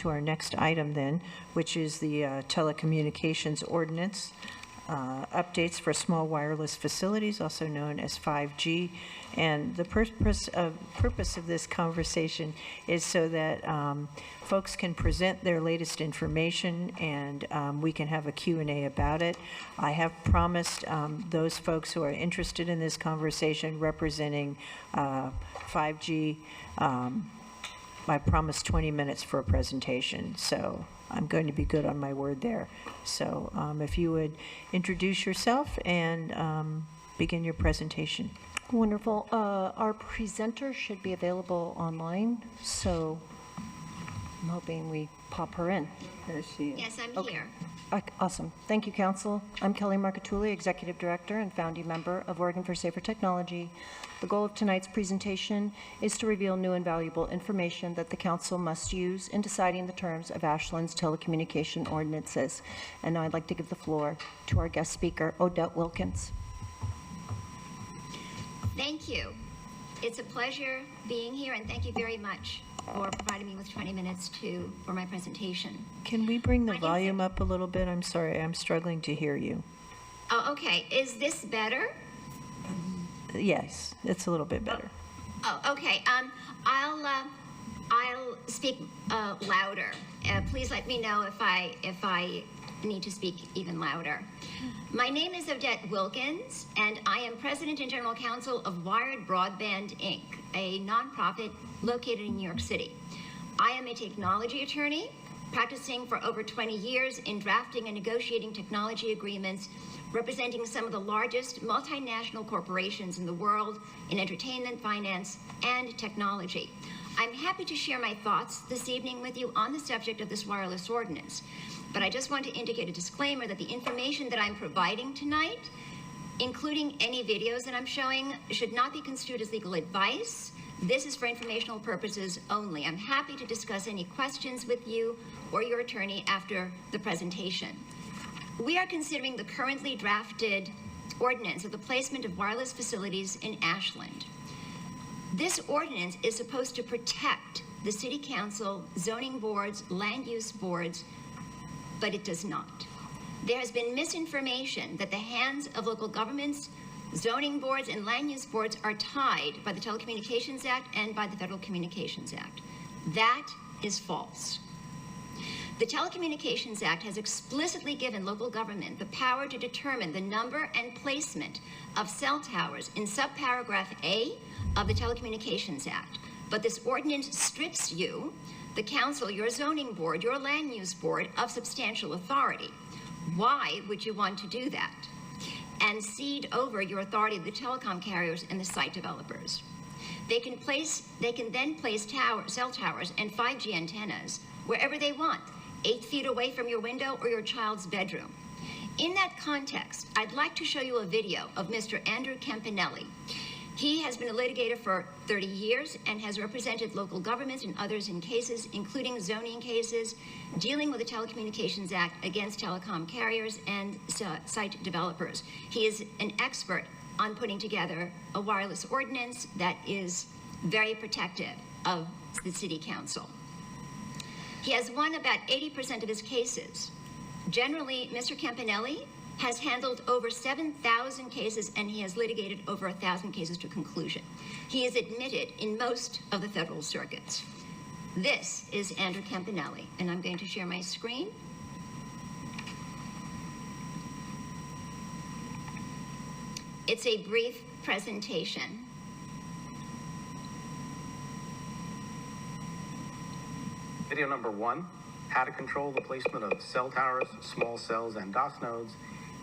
to our next item then, which is the Telecommunications Ordinance, updates for small wireless facilities, also known as 5G. And the purpose of this conversation is so that folks can present their latest information, and we can have a Q&A about it. I have promised those folks who are interested in this conversation representing 5G, I promised 20 minutes for a presentation, so I'm going to be good on my word there. So if you would introduce yourself and begin your presentation. Wonderful. Our presenter should be available online, so I'm hoping we pop her in. There she is. Yes, I'm here. Awesome. Thank you, Council. I'm Kelly Marcatulli, Executive Director and founding member of Oregon for Safer Technology. The goal of tonight's presentation is to reveal new and valuable information that the Council must use in deciding the terms of Ashland's telecommunication ordinances. And now I'd like to give the floor to our guest speaker, Odette Wilkens. Thank you. It's a pleasure being here, and thank you very much for providing me with 20 minutes for my presentation. Can we bring the volume up a little bit? I'm sorry, I'm struggling to hear you. Oh, okay. Is this better? Yes, it's a little bit better. Oh, okay. I'll speak louder. Please let me know if I need to speak even louder. My name is Odette Wilkens, and I am President and General Counsel of Wired Broadband, Inc., a nonprofit located in New York City. I am a technology attorney, practicing for over 20 years in drafting and negotiating technology agreements, representing some of the largest multinational corporations in the world in entertainment, finance, and technology. I'm happy to share my thoughts this evening with you on the subject of this wireless ordinance. But I just want to indicate a disclaimer that the information that I'm providing tonight, including any videos that I'm showing, should not be construed as legal advice. This is for informational purposes only. I'm happy to discuss any questions with you or your attorney after the presentation. We are considering the currently drafted ordinance of the placement of wireless facilities in Ashland. This ordinance is supposed to protect the city council, zoning boards, land use boards, but it does not. There has been misinformation that the hands of local governments, zoning boards, and land use boards are tied by the Telecommunications Act and by the Federal Communications Act. That is false. The Telecommunications Act has explicitly given local government the power to determine the number and placement of cell towers in subparagraph A of the Telecommunications Act. But this ordinance strips you, the council, your zoning board, your land use board, of substantial authority. Why would you want to do that? And cede over your authority to the telecom carriers and the site developers. They can then place cell towers and 5G antennas wherever they want, 8 feet away from your window or your child's bedroom. In that context, I'd like to show you a video of Mr. Andrew Campanelli. He has been a litigator for 30 years and has represented local governments and others in cases, including zoning cases, dealing with the Telecommunications Act against telecom carriers and site developers. He is an expert on putting together a wireless ordinance that is very protective of the city council. He has won about 80% of his cases. Generally, Mr. Campanelli has handled over 7,000 cases, and he has litigated over 1,000 cases to conclusion. He is admitted in most of the federal circuits. This is Andrew Campanelli, and I'm going to share my screen. It's a brief presentation. Video number 1, how to control the placement of cell towers, small cells, and DOS nodes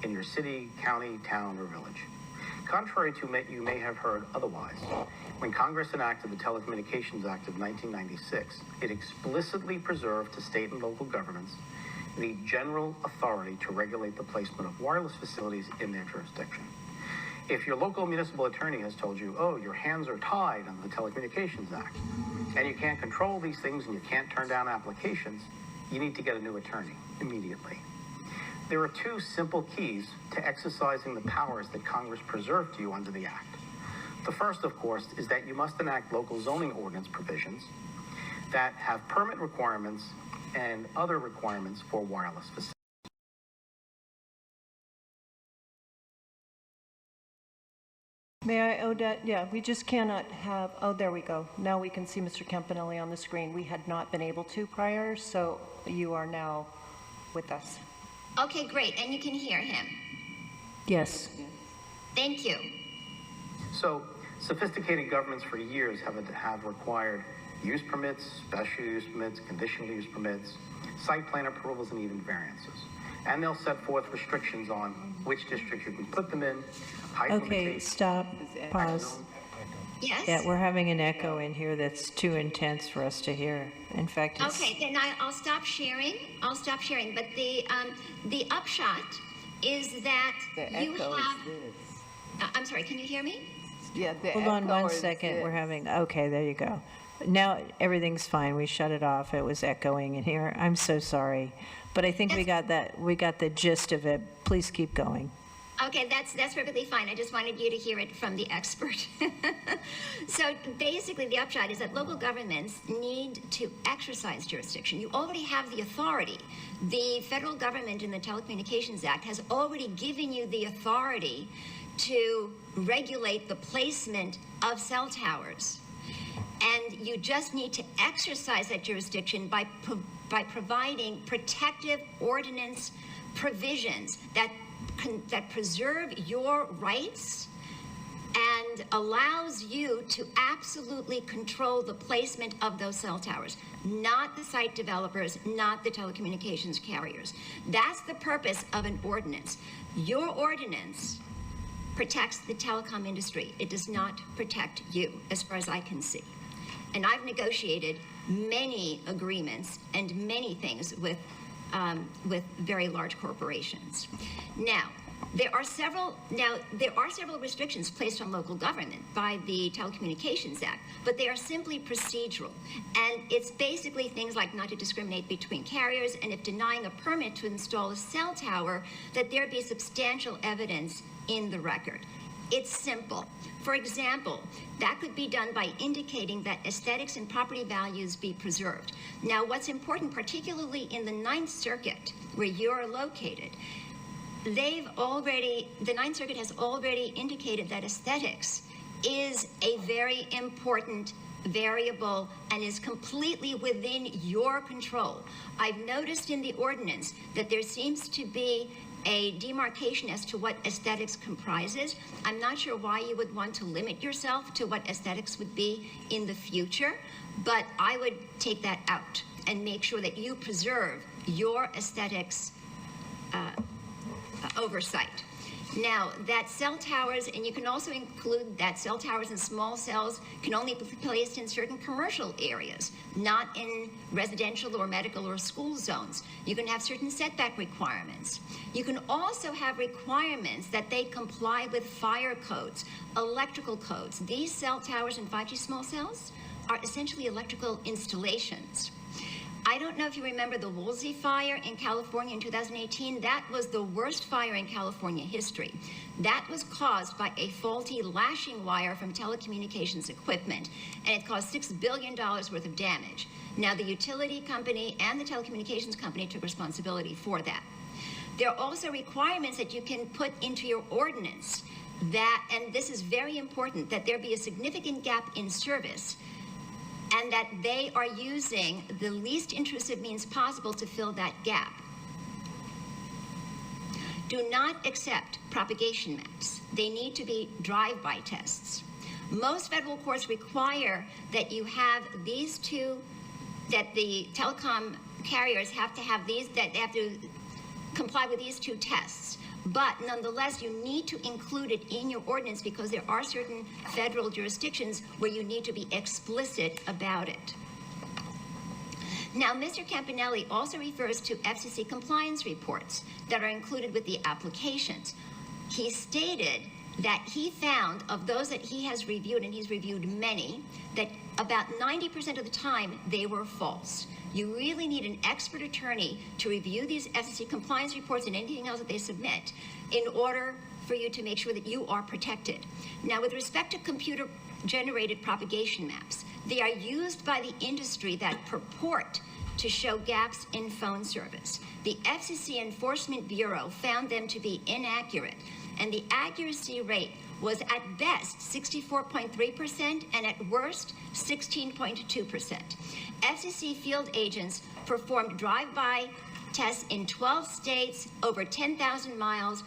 in your city, county, town, or village. Contrary to what you may have heard otherwise, when Congress enacted the Telecommunications Act of 1996, it explicitly preserved to state and local governments the general authority to regulate the placement of wireless facilities in their jurisdiction. If your local municipal attorney has told you, oh, your hands are tied under the Telecommunications Act, and you can't control these things and you can't turn down applications, you need to get a new attorney immediately. There are 2 simple keys to exercising the powers that Congress preserved to you under the Act. The first, of course, is that you must enact local zoning ordinance provisions that have permit requirements and other requirements for wireless facilities. May I, Odette? Yeah, we just cannot have, oh, there we go. Now we can see Mr. Campanelli on the screen. We had not been able to prior, so you are now with us. Okay, great, and you can hear him. Yes. Thank you. So, sophisticated governments for years have required use permits, special use permits, conditional use permits, site plan approvals, and even variances. And they'll set forth restrictions on which district you can put them in, height Okay, limitations. stop, pause. Yes? Yeah, we're having an echo in here that's too intense for us to hear. In fact, it's... Okay, then I'll stop sharing. I'll stop sharing. But the upshot is that you have. I'm sorry. Can you hear me? Yeah, the Hold on echo one is second, it. we're having, okay, there you go. Now everything's fine, we shut it off, it was echoing in here, I'm so sorry. But I think we got the gist of it, please keep going. Okay, that's perfectly fine. I just wanted you to hear it from the expert. So basically, the upshot is that local governments need to exercise jurisdiction. You already have the authority. The federal government in the Telecommunications Act has already given you the authority to regulate the placement of cell towers. And you just need to exercise that jurisdiction by providing protective ordinance provisions that preserve your rights and allows you to absolutely control the placement of those cell towers, not the site developers, not the telecommunications carriers. That's the purpose of an ordinance. Your ordinance protects the telecom industry. It does not protect you, as far as I can see. And I've negotiated many agreements and many things with very large corporations. Now, there are several restrictions placed on local government by the Telecommunications Act, but they are simply procedural. And it's basically things like not to discriminate between carriers, and if denying a permit to install a cell tower, that there be substantial evidence in the record. It's simple. For example, that could be done by indicating that aesthetics and property values be preserved. Now, what's important, particularly in the Ninth Circuit, where you're located, the Ninth Circuit has already indicated that aesthetics is a very important variable and is completely within your control. I've noticed in the ordinance that there seems to be a demarcation as to what aesthetics comprises. I'm not sure why you would want to limit yourself to what aesthetics would be in the future, but I would take that out and make sure that you preserve your aesthetics oversight. Now, that cell towers, and you can also include that cell towers and small cells can only be placed in certain commercial areas, not in residential or medical or school zones. You can have certain setback requirements. You can also have requirements that they comply with fire codes, electrical codes. These cell towers and 5G small cells are essentially electrical installations. I don't know if you remember the Woolsey fire in California in 2018. That was the worst fire in California history. That was caused by a faulty lashing wire from telecommunications equipment, and it caused $6 billion worth of damage. Now, the utility company and the telecommunications company took responsibility for that. There are also requirements that you can put into your ordinance that, and this is very important, that there be a significant gap in service and that they are using the least intrusive means possible to fill that gap. Do not accept propagation maps. They need to be drive-by tests. Most federal courts require that you have these two, that the telecom carriers have to have these, that they have to comply with these two tests. But nonetheless, you need to include it in your ordinance because there are certain federal jurisdictions where you need to be explicit about it. Now, Mr. Campanelli also refers to FCC compliance reports that are included with the applications. He stated that he found, of those that he has reviewed, and he's reviewed many, that about 90% of the time they were false. You really need an expert attorney to review these FCC compliance reports and anything else that they submit in order for you to make sure that you are protected. Now, with respect to computer-generated propagation maps, they are used by the industry that purport to show gaps in phone service. The FCC Enforcement Bureau found them to be inaccurate, and the accuracy rate was at best 64.3% and at worst 16.2%. FCC field agents performed drive-by tests in 12 states, over 10,000 miles,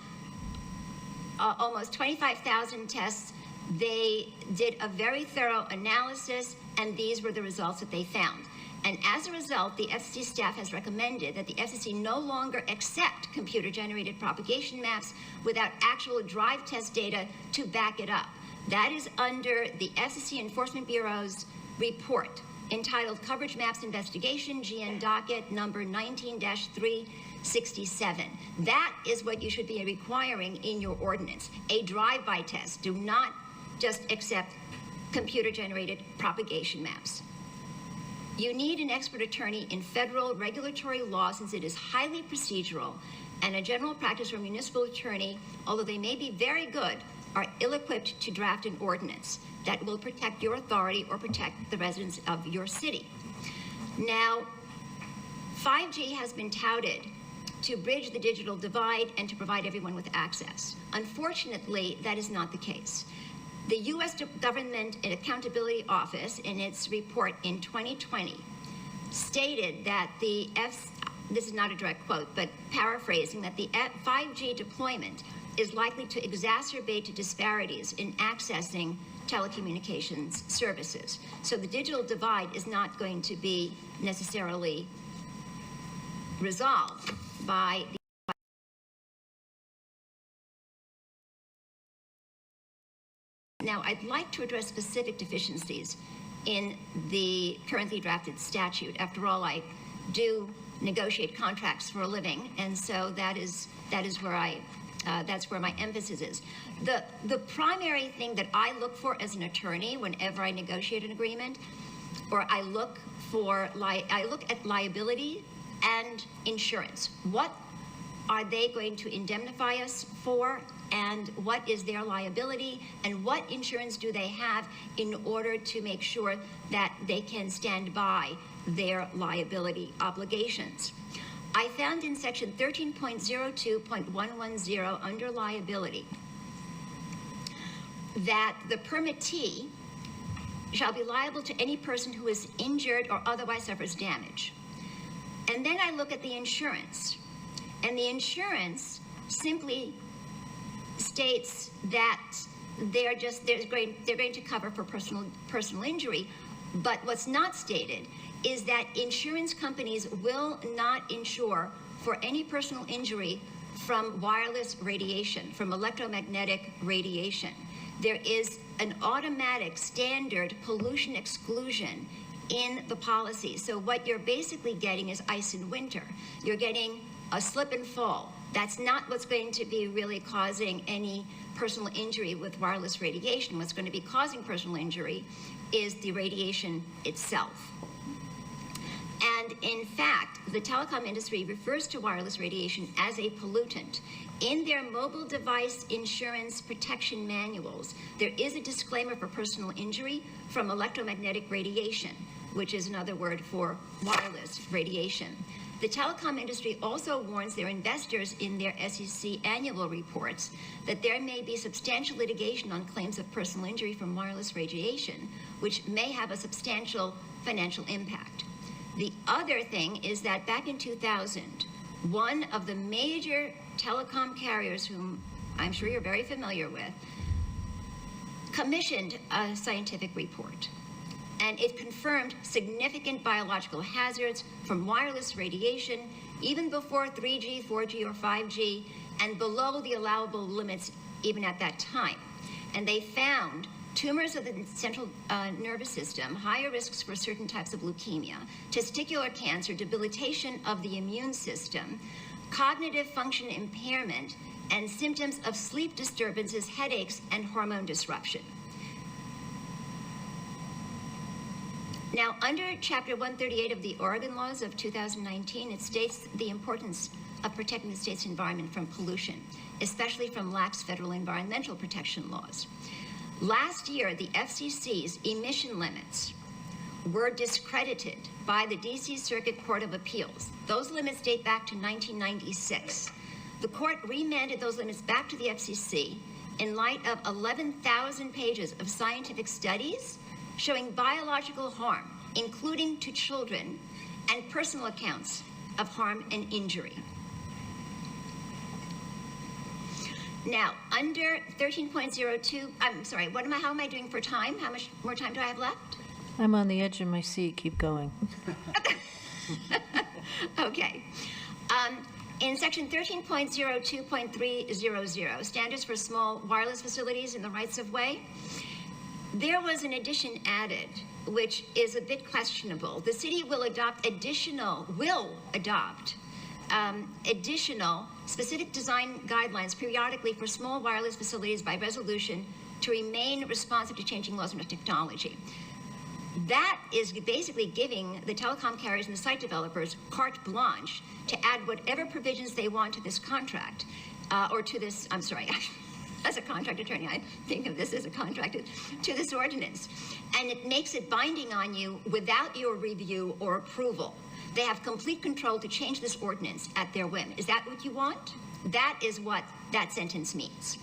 almost 25,000 tests. They did a very thorough analysis, and these were the results that they found. And as a result, the FCC staff has recommended that the FCC no longer accept computer-generated propagation maps without actual drive test data to back it up. That is under the FCC Enforcement Bureau's report entitled Coverage Maps Investigation, GN docket number 19-367. That is what you should be requiring in your ordinance, a drive-by test. Do not just accept computer-generated propagation maps. You need an expert attorney in federal regulatory law, since it is highly procedural, and a general practice or municipal attorney, although they may be very good, are ill-equipped to draft an ordinance that will protect your authority or protect the residents of your city. Now, 5G has been touted to bridge the digital divide and to provide everyone with access. Unfortunately, that is not the case. The U.S. Government and Accountability Office, in its report in 2020, stated that this is not a direct quote, but paraphrasing, that the 5G deployment is likely to exacerbate disparities in accessing telecommunications services. So the digital divide is not going to be necessarily resolved by the Now, I'd like to address specific deficiencies in the currently drafted statute. After all, I do negotiate contracts for a living, and so that is where that's where my emphasis is. The primary thing that I look for as an attorney whenever I negotiate an agreement, or I look at liability and insurance. What are they going to indemnify us for, and what is their liability, and what insurance do they have in order to make sure that they can stand by their liability obligations. I found in section 13.02.110 under liability that the permittee shall be liable to any person who is injured or otherwise suffers damage. And then I look at the insurance, and the insurance simply states that they're going to cover for personal injury, but what's not stated is that insurance companies will not insure for any personal injury from wireless radiation, from electromagnetic radiation. There is an automatic standard pollution exclusion in the policy. So what you're basically getting is ice in winter. You're getting a slip and fall. That's not what's going to be really causing any personal injury with wireless radiation. What's going to be causing personal injury is the radiation itself. And in fact, the telecom industry refers to wireless radiation as a pollutant. In their mobile device insurance protection manuals, there is a disclaimer for personal injury from electromagnetic radiation, which is another word for wireless radiation. The telecom industry also warns their investors in their SEC annual reports that there may be substantial litigation on claims of personal injury from wireless radiation, which may have a substantial financial impact. The other thing is that back in 2000, one of the major telecom carriers, whom I'm sure you're very familiar with, commissioned a scientific report. And it confirmed significant biological hazards from wireless radiation, even before 3G, 4G, or 5G, and below the allowable limits even at that time. And they found tumors of the central nervous system, higher risks for certain types of leukemia, testicular cancer, debilitation of the immune system, cognitive function impairment, and symptoms of sleep disturbances, headaches, and hormone disruption. Now, under Chapter 138 of the Oregon laws of 2019, it states the importance of protecting the state's environment from pollution, especially from lax federal environmental protection laws. Last year, the FCC's emission limits were discredited by the DC Circuit Court of Appeals. Those limits date back to 1996. The court remanded those limits back to the FCC in light of 11,000 pages of scientific studies showing biological harm, including to children, and personal accounts of harm and injury. Now, under 13.02, I'm sorry, how am I doing for time? How much more time do I have left? I'm on the edge of my seat. Keep going. Okay. In section 13.02.300, standards for small wireless facilities in the rights of way, there was an addition added, which is a bit questionable. The city will adopt additional specific design guidelines periodically for small wireless facilities by resolution to remain responsive to changing laws and technology. That is basically giving the telecom carriers and the site developers carte blanche to add whatever provisions they want to this contract, or to this, I'm sorry, as a contract attorney, I think of this as a contract, to this ordinance. And it makes it binding on you without your review or approval. They have complete control to change this ordinance at their whim. Is that what you want? That is what that sentence means.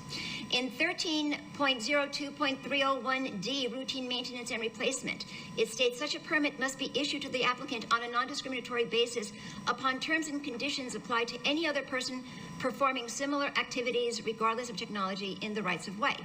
In 13.02.301D, routine maintenance and replacement, it states such a permit must be issued to the applicant on a non-discriminatory basis upon terms and conditions applied to any other person performing similar activities regardless of technology in the rights of way.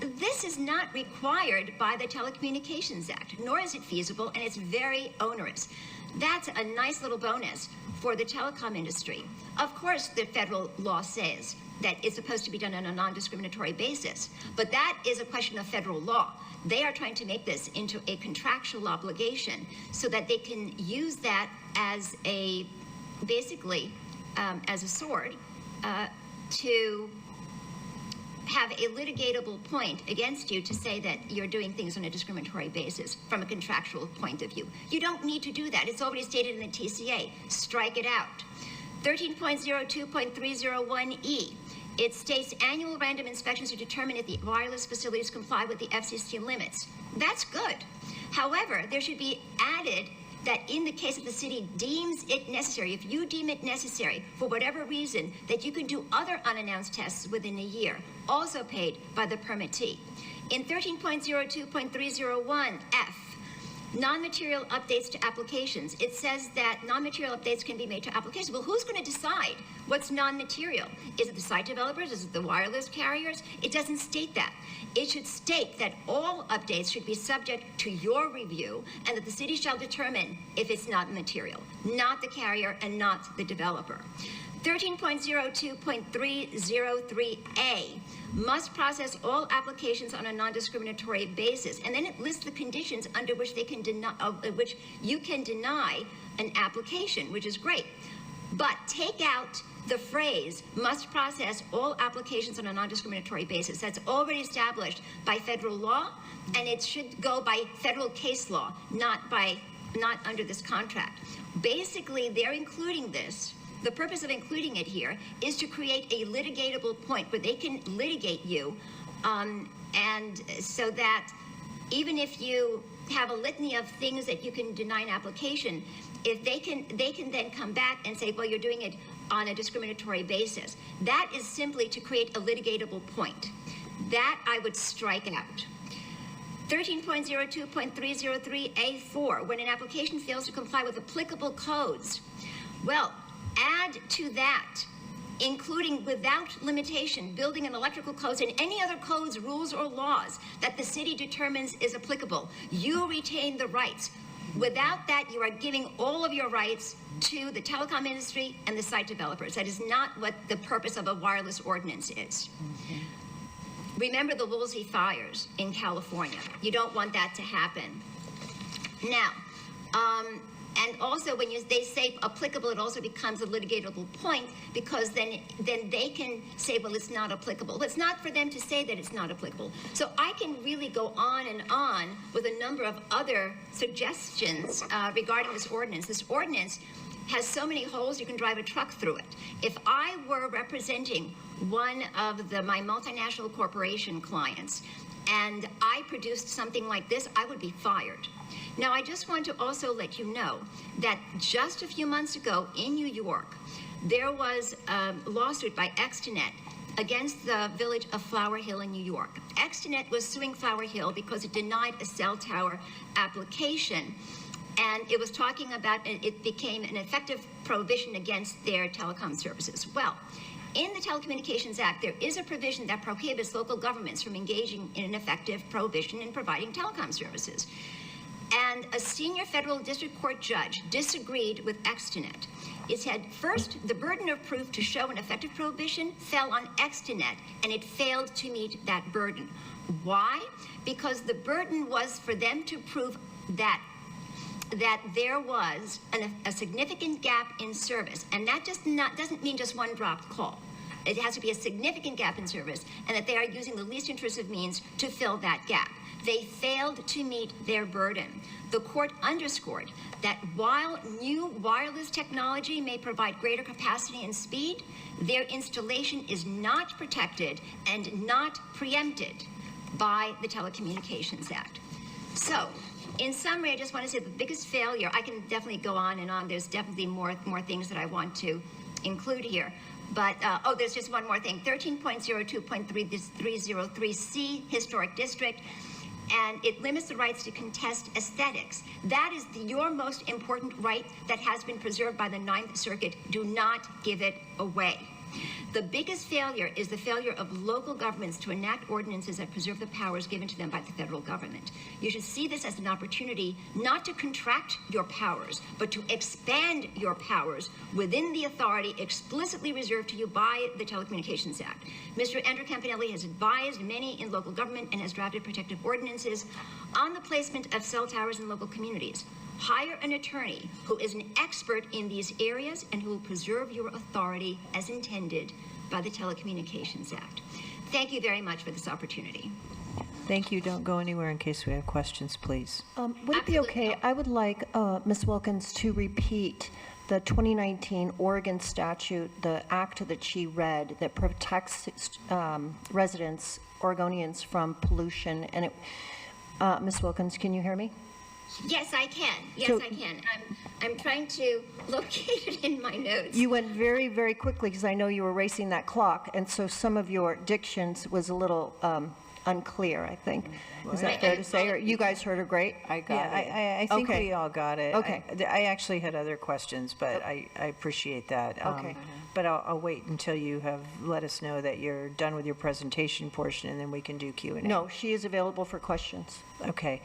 This is not required by the Telecommunications Act, nor is it feasible, and it's very onerous. That's a nice little bonus for the telecom industry. Of course, the federal law says that it's supposed to be done on a non-discriminatory basis, but that is a question of federal law. They are trying to make this into a contractual obligation so that they can use that as a, basically, as a sword to have a litigatable point against you to say that you're doing things on a discriminatory basis from a contractual point of view. You don't need to do that. It's already stated in the TCA. Strike it out. 13.02.301E, it states annual random inspections to determine if the wireless facilities comply with the FCC limits. That's good. However, there should be added that in the case that the city deems it necessary, if you deem it necessary for whatever reason, that you can do other unannounced tests within a year, also paid by the permittee. In 13.02.301F, non-material updates to applications, it says that non-material updates can be made to applications. Well, who's going to decide what's non-material? Is it the site developers? Is it the wireless carriers? It doesn't state that. It should state that all updates should be subject to your review and that the city shall determine if it's not material, not the carrier and not the developer. 13.02.303A must process all applications on a non-discriminatory basis, and then it lists the conditions under which they can deny, which you can deny an application, which is great. But take out the phrase "must process all applications on a non-discriminatory basis." That's already established by federal law, and it should go by federal case law, not under this contract. Basically, they're including this. The purpose of including it here is to create a litigatable point where they can litigate you, and so that even if you have a litany of things that you can deny an application, if they can then come back and say, well, you're doing it on a discriminatory basis. That is simply to create a litigatable point. That I would strike out. 13.02.303A4, when an application fails to comply with applicable codes, well, add to that, including without limitation, building and electrical codes and any other codes, rules, or laws that the city determines is applicable. You retain the rights. Without that, you are giving all of your rights to the telecom industry and the site developers. That is not what the purpose of a wireless ordinance is. Mm-hmm. Remember the Woolsey fires in California. You don't want that to happen. Now, and also when they say applicable, it also becomes a litigatable point, because then they can say, well, it's not applicable. But it's not for them to say that it's not applicable. So I can really go on and on with a number of other suggestions regarding this ordinance. This ordinance has so many holes you can drive a truck through it. If I were representing one of my multinational corporation clients, and I produced something like this, I would be fired. Now, I just want to also let you know that just a few months ago in New York, there was a lawsuit by Extenet against the village of Flower Hill in New York. Extenet was suing Flower Hill because it denied a cell tower application, and it was talking about it became an effective prohibition against their telecom services. Well, in the Telecommunications Act, there is a provision that prohibits local governments from engaging in an effective prohibition in providing telecom services. And a senior federal district court judge disagreed with Extenet. It said, first, the burden of proof to show an effective prohibition fell on Extenet, and it failed to meet that burden. Why? Because the burden was for them to prove that there was a significant gap in service, and that doesn't mean just one dropped call. It has to be a significant gap in service, and that they are using the least intrusive means to fill that gap. They failed to meet their burden. The court underscored that while new wireless technology may provide greater capacity and speed, their installation is not protected and not preempted by the Telecommunications Act. So, in summary, I just want to say the biggest failure, I can definitely go on and on, there's definitely more things that I want to include here. But, there's just one more thing, 13.02.303C, Historic District, and it limits the rights to contest aesthetics. That is your most important right that has been preserved by the Ninth Circuit. Do not give it away. The biggest failure is the failure of local governments to enact ordinances that preserve the powers given to them by the federal government. You should see this as an opportunity not to contract your powers, but to expand your powers within the authority explicitly reserved to you by the Telecommunications Act. Mr. Andrew Campanelli has advised many in local government and has drafted protective ordinances on the placement of cell towers in local communities. Hire an attorney who is an expert in these areas and who will preserve your authority as intended by the Telecommunications Act. Thank you very much for this opportunity. Thank you. Don't go anywhere in case we have questions, please. Would it be okay? I would like Ms. Wilkens to repeat the 2019 Oregon statute, the act that she read that protects residents, Oregonians, from pollution. And Ms. Wilkens, can you hear me? Yes, I can. Yes, I can. I'm trying to locate it in my notes. You went very, very quickly because I know you were racing that clock, and so some of your dictions was a little unclear, I think. Is that fair to say? Or you guys heard her great? I think Okay. we all got it. Okay. I actually had other questions, but I appreciate that. Okay. But I'll wait until you have let us know that you're done with your presentation portion, and then we can do Q&A. No, she is available for questions. Okay.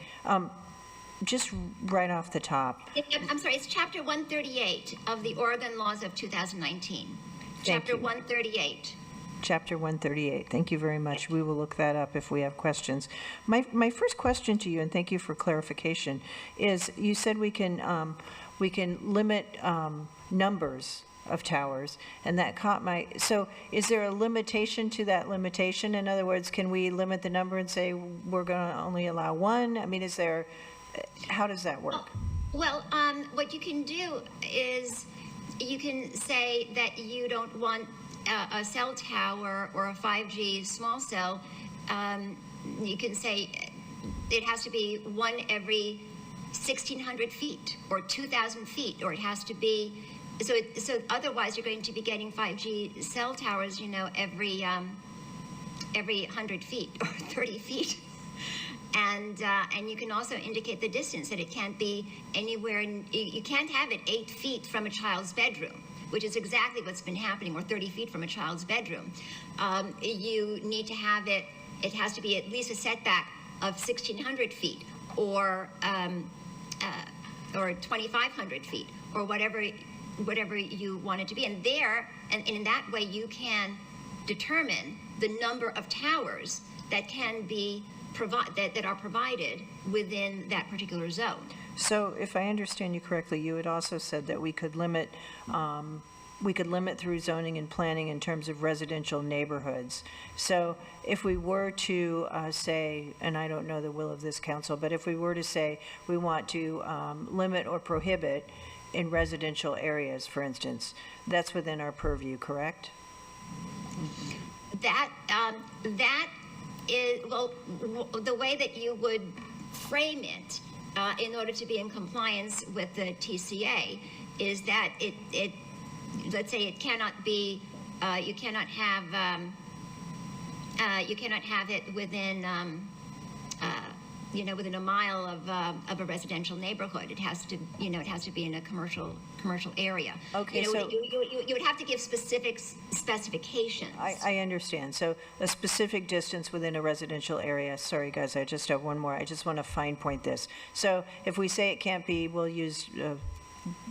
Just right off the top. I'm sorry, it's Chapter 138 of the Oregon Laws of 2019. Thank Chapter you. 138. Chapter 138. Thank you very much. We will look that up if we have questions. My first question to you, and thank you for clarification, is you said we can limit numbers of towers, and that caught my, so is there a limitation to that limitation? In other words, can we limit the number and say we're going to only allow one? I mean, is there, how does that work? Well, what you can do is you can say that you don't want a cell tower or a 5G small cell. You can say it has to be one every 1,600 feet or 2,000 feet, or it has to be, so otherwise you're going to be getting 5G cell towers, every 100 feet or 30 feet. And you can also indicate the distance, that it can't be anywhere, you can't have it 8 feet from a child's bedroom, which is exactly what's been happening, or 30 feet from a child's bedroom. You need to have it has to be at least a setback of 1,600 feet or 2,500 feet, or whatever you want it to be. And in that way, you can determine the number of towers that can be that are provided within that particular zone. So if I understand you correctly, you had also said that we could limit through zoning and planning in terms of residential neighborhoods. So if we were to say, and I don't know the will of this council, but if we were to say we want to limit or prohibit in residential areas, for instance, that's within our purview, correct? That well, the way that you would frame it in order to be in compliance with the TCA is that let's say it cannot be, you cannot have it within, within a mile of a residential neighborhood. It has to, it has to be in a commercial area. Okay, so you would have to give specifications. I understand. So a specific distance within a residential area. Sorry, guys, I just have one more. I just want to fine point this. So if we say it can't be, we'll use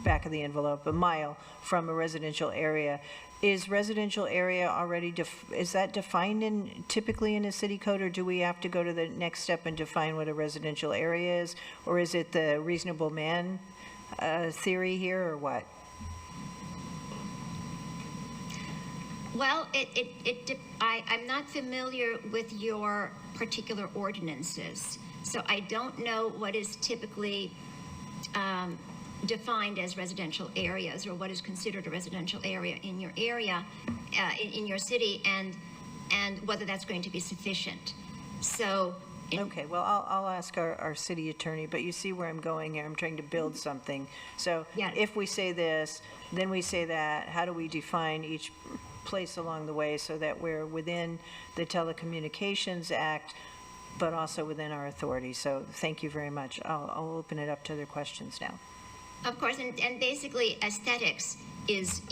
back of the envelope, a mile from a residential area. Is residential area already, is that defined typically in a city code, or do we have to go to the next step and define what a residential area is? Or is it the reasonable man theory here, or what? Well, I'm not familiar with your particular ordinances, so I don't know what is typically defined as residential areas, or what is considered a residential area in your area, in your city, and whether that's going to be sufficient. So. Okay, well, I'll ask our city attorney, but you see where I'm going here. I'm trying to build something. So Yes. if we say this, then we say that, how do we define each place along the way so that we're within the Telecommunications Act, but also within our authority? So thank you very much. I'll open it up to other questions now. Of course, and basically aesthetics is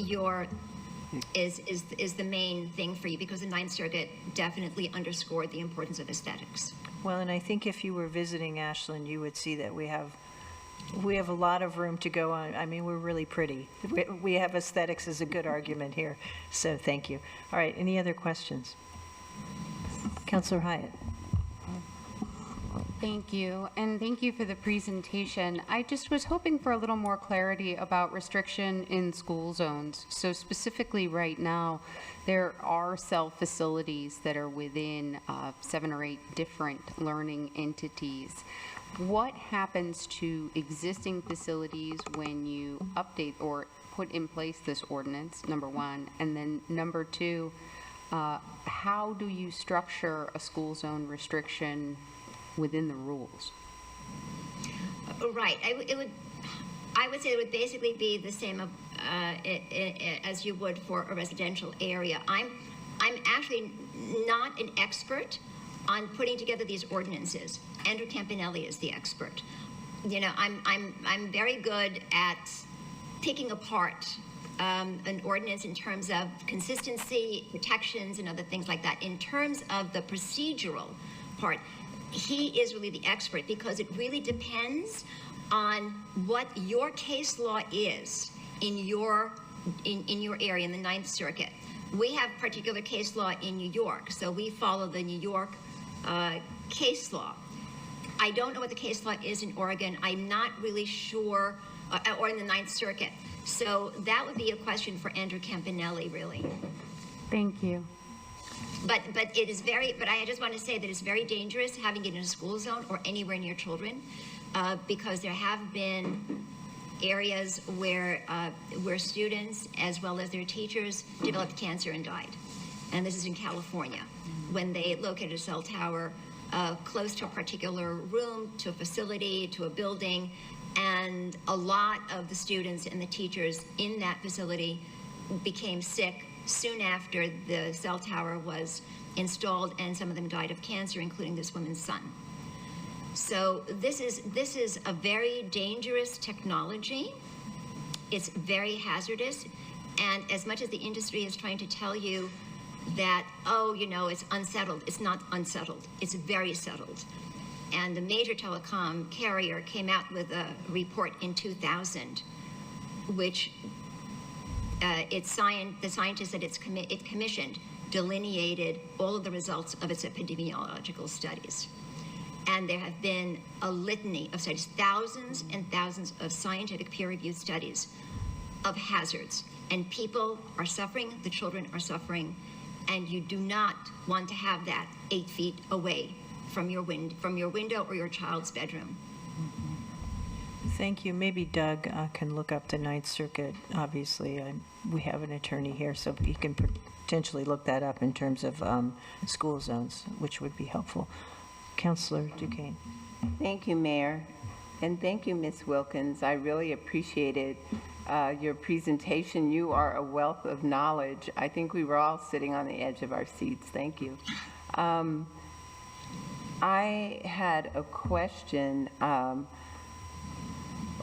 is the main thing for you, because the Ninth Circuit definitely underscored the importance of aesthetics. Well, and I think if you were visiting Ashland, you would see that we have a lot of room to go on. I mean, we're really pretty. We have aesthetics as a good argument here. So thank you. All right, any other questions? Councilor Hyatt. Thank you, and thank you for the presentation. I just was hoping for a little more clarity about restriction in school zones. So specifically right now, there are cell facilities that are within 7 or 8 different learning entities. What happens to existing facilities when you update or put in place this ordinance, number one? And then number two, how do you structure a school zone restriction within the rules? Right. I would say it would basically be the same as you would for a residential area. I'm actually not an expert on putting together these ordinances. Andrew Campanelli is the expert. I'm very good at picking apart an ordinance in terms of consistency, protections, and other things like that. In terms of the procedural part, he is really the expert, because it really depends on what your case law is in your area, in the Ninth Circuit. We have particular case law in New York, so we follow the New York case law. I don't know what the case law is in Oregon. I'm not really sure, or in the Ninth Circuit. So that would be a question for Andrew Campanelli, really. Thank you. But it is very, but I just want to say that it's very dangerous having it in a school zone or anywhere near children, because there have been areas where students, as well as their teachers, developed cancer and died. And this is in California, when they located a cell tower close to a particular room, to a facility, to a building, and a lot of the students and the teachers in that facility became sick soon after the cell tower was installed, and some of them died of cancer, including this woman's son. So this is a very dangerous technology. It's very hazardous, and as much as the industry is trying to tell you that, oh, it's unsettled, it's not unsettled. It's very settled. And the major telecom carrier came out with a report in 2000, which the scientists that it commissioned delineated all of the results of its epidemiological studies. And there have been a litany of studies, thousands and thousands of scientific peer-reviewed studies of hazards. And people are suffering, the children are suffering, and you do not want to have that 8 feet away from your window or your child's bedroom. Thank you. Maybe Doug can look up the Ninth Circuit. Obviously, we have an attorney here, so he can potentially look that up in terms of school zones, which would be helpful. Councilor Duquesne. Thank you, Mayor, and thank you, Ms. Wilkens. I really appreciated your presentation. You are a wealth of knowledge. I think we were all sitting on the edge of our seats. Thank you. I had a question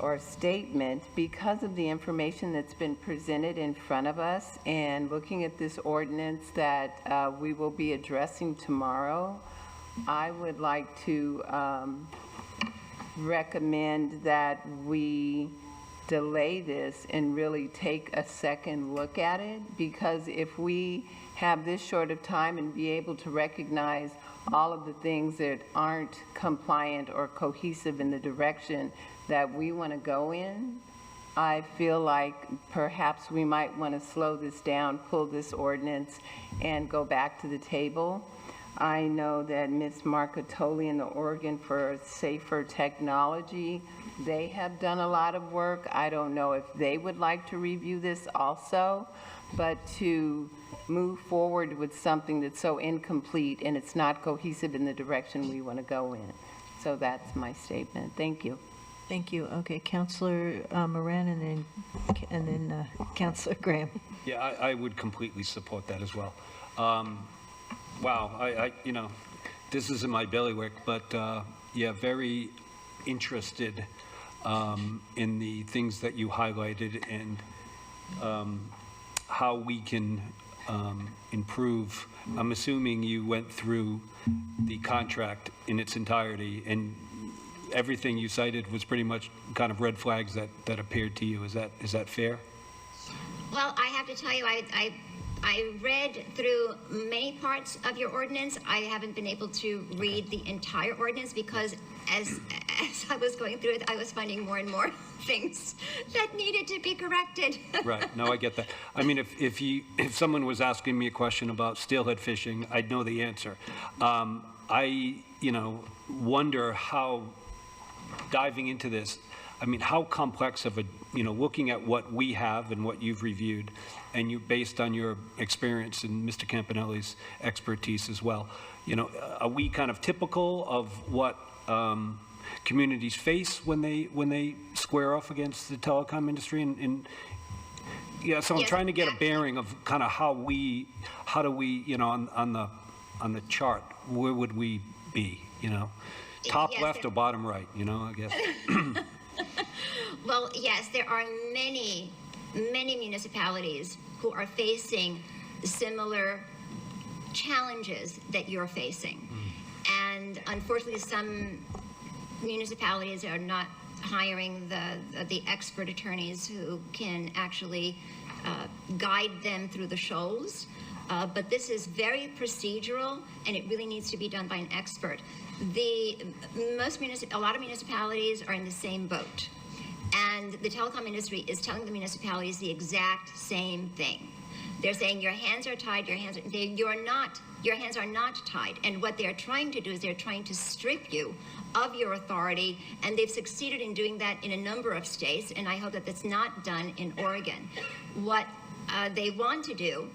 or a statement because of the information that's been presented in front of us and looking at this ordinance that we will be addressing tomorrow. I would like to recommend that we delay this and really take a second look at it, because if we have this short of time and be able to recognize all of the things that aren't compliant or cohesive in the direction that we want to go in, I feel like perhaps we might want to slow this down, pull this ordinance, and go back to the table. I know that Ms. Marcatoli and the Oregon for Safer Technology, they have done a lot of work. I don't know if they would like to review this also, but to move forward with something that's so incomplete and it's not cohesive in the direction we want to go in. So that's my statement. Thank you. Thank you. Okay, Councilor Moran, and then Councilor Graham. Yeah, I would completely support that as well. Wow, I you know, this isn't my bailiwick, but yeah, very interested in the things that you highlighted and how we can improve. I'm assuming you went through the contract in its entirety, and everything you cited was pretty much kind of red flags that appeared to you. Is that fair? Well, I have to tell you, I read through many parts of your ordinance. I haven't been able to read the entire ordinance because as I was going through it, I was finding more and more things that needed to be corrected. Right. No, I get that. I mean, if someone was asking me a question about steelhead fishing, I'd know the answer. I wonder how, diving into this, I mean, how complex of a, looking at what we have and what you've reviewed, and you, based on your experience and Mr. Campanelli's expertise as well, are we kind of typical of what communities face when they square off against the telecom industry? Yeah, so I'm trying to get a bearing of kind of how do we, on the chart, where would we be, top Yes, left or bottom right, I guess. Well, yes, there are many municipalities who are facing similar challenges that you're facing. And unfortunately, some municipalities are not hiring the expert attorneys who can actually guide them through the shoals. But this is very procedural, and it really needs to be done by an expert. A lot of municipalities are in the same boat, and the telecom industry is telling the municipalities the exact same thing. They're saying your hands are tied, your hands are not tied. And what they're trying to do is they're trying to strip you of your authority, and they've succeeded in doing that in a number of states, and I hope that that's not done in Oregon. What they want to do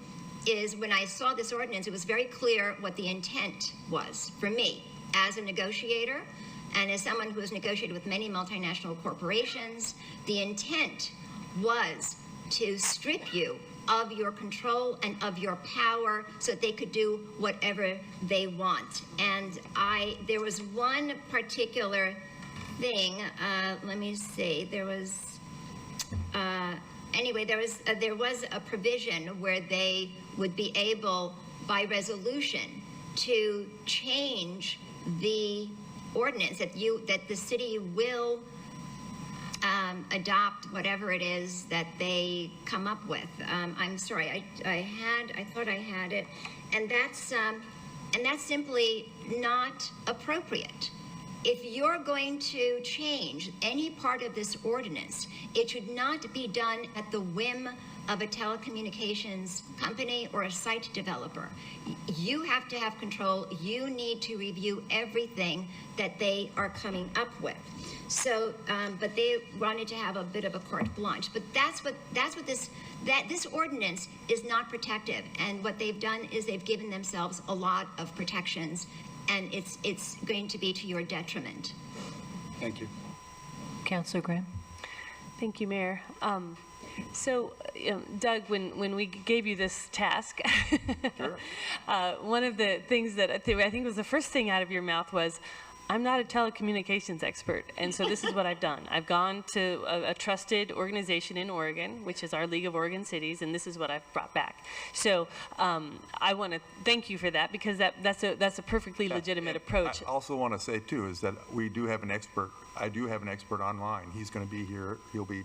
is, when I saw this ordinance, it was very clear what the intent was for me as a negotiator and as someone who has negotiated with many multinational corporations. The intent was to strip you of your control and of your power so that they could do whatever they want. And there was one particular thing, let me see, there was a provision where they would be able, by resolution, to change the ordinance, that the city will adopt whatever it is that they come up with. I'm sorry, I thought I had it, and that's simply not appropriate. If you're going to change any part of this ordinance, it should not be done at the whim of a telecommunications company or a site developer. You have to have control. You need to review everything that they are coming up with. So, but they wanted to have a bit of a carte blanche. But that's what this ordinance is not protective. And what they've done is they've given themselves a lot of protections, and it's going to be to your detriment. Thank you. Counselor Graham? Thank you, Mayor. Doug, when we gave you this task, Sure. One of the things that I think was the first thing out of your mouth was, I'm not a telecommunications expert, and so this is what I've done. I've gone to a trusted organization in Oregon, which is our League of Oregon Cities, and this is what I've brought back. So I want to thank you for that, because that's a perfectly legitimate approach. I also want to say, too, is that we do have an expert. I do have an expert online. He's going to be here. He'll be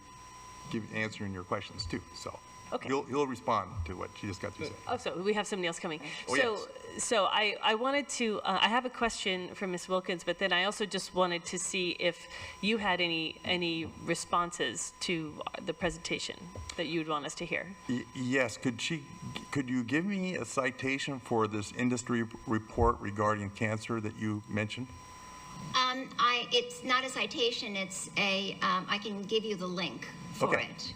answering your questions, too. So Okay. he'll respond to what you just got to say. Oh, so we have somebody else coming. Oh, yes. So I wanted to, I have a question for Ms. Wilkens, but then I also just wanted to see if you had any responses to the presentation that you would want us to hear. Yes. Could you give me a citation for this industry report regarding cancer that you mentioned? It's not a citation. It's a. I can give you the link for Okay. it.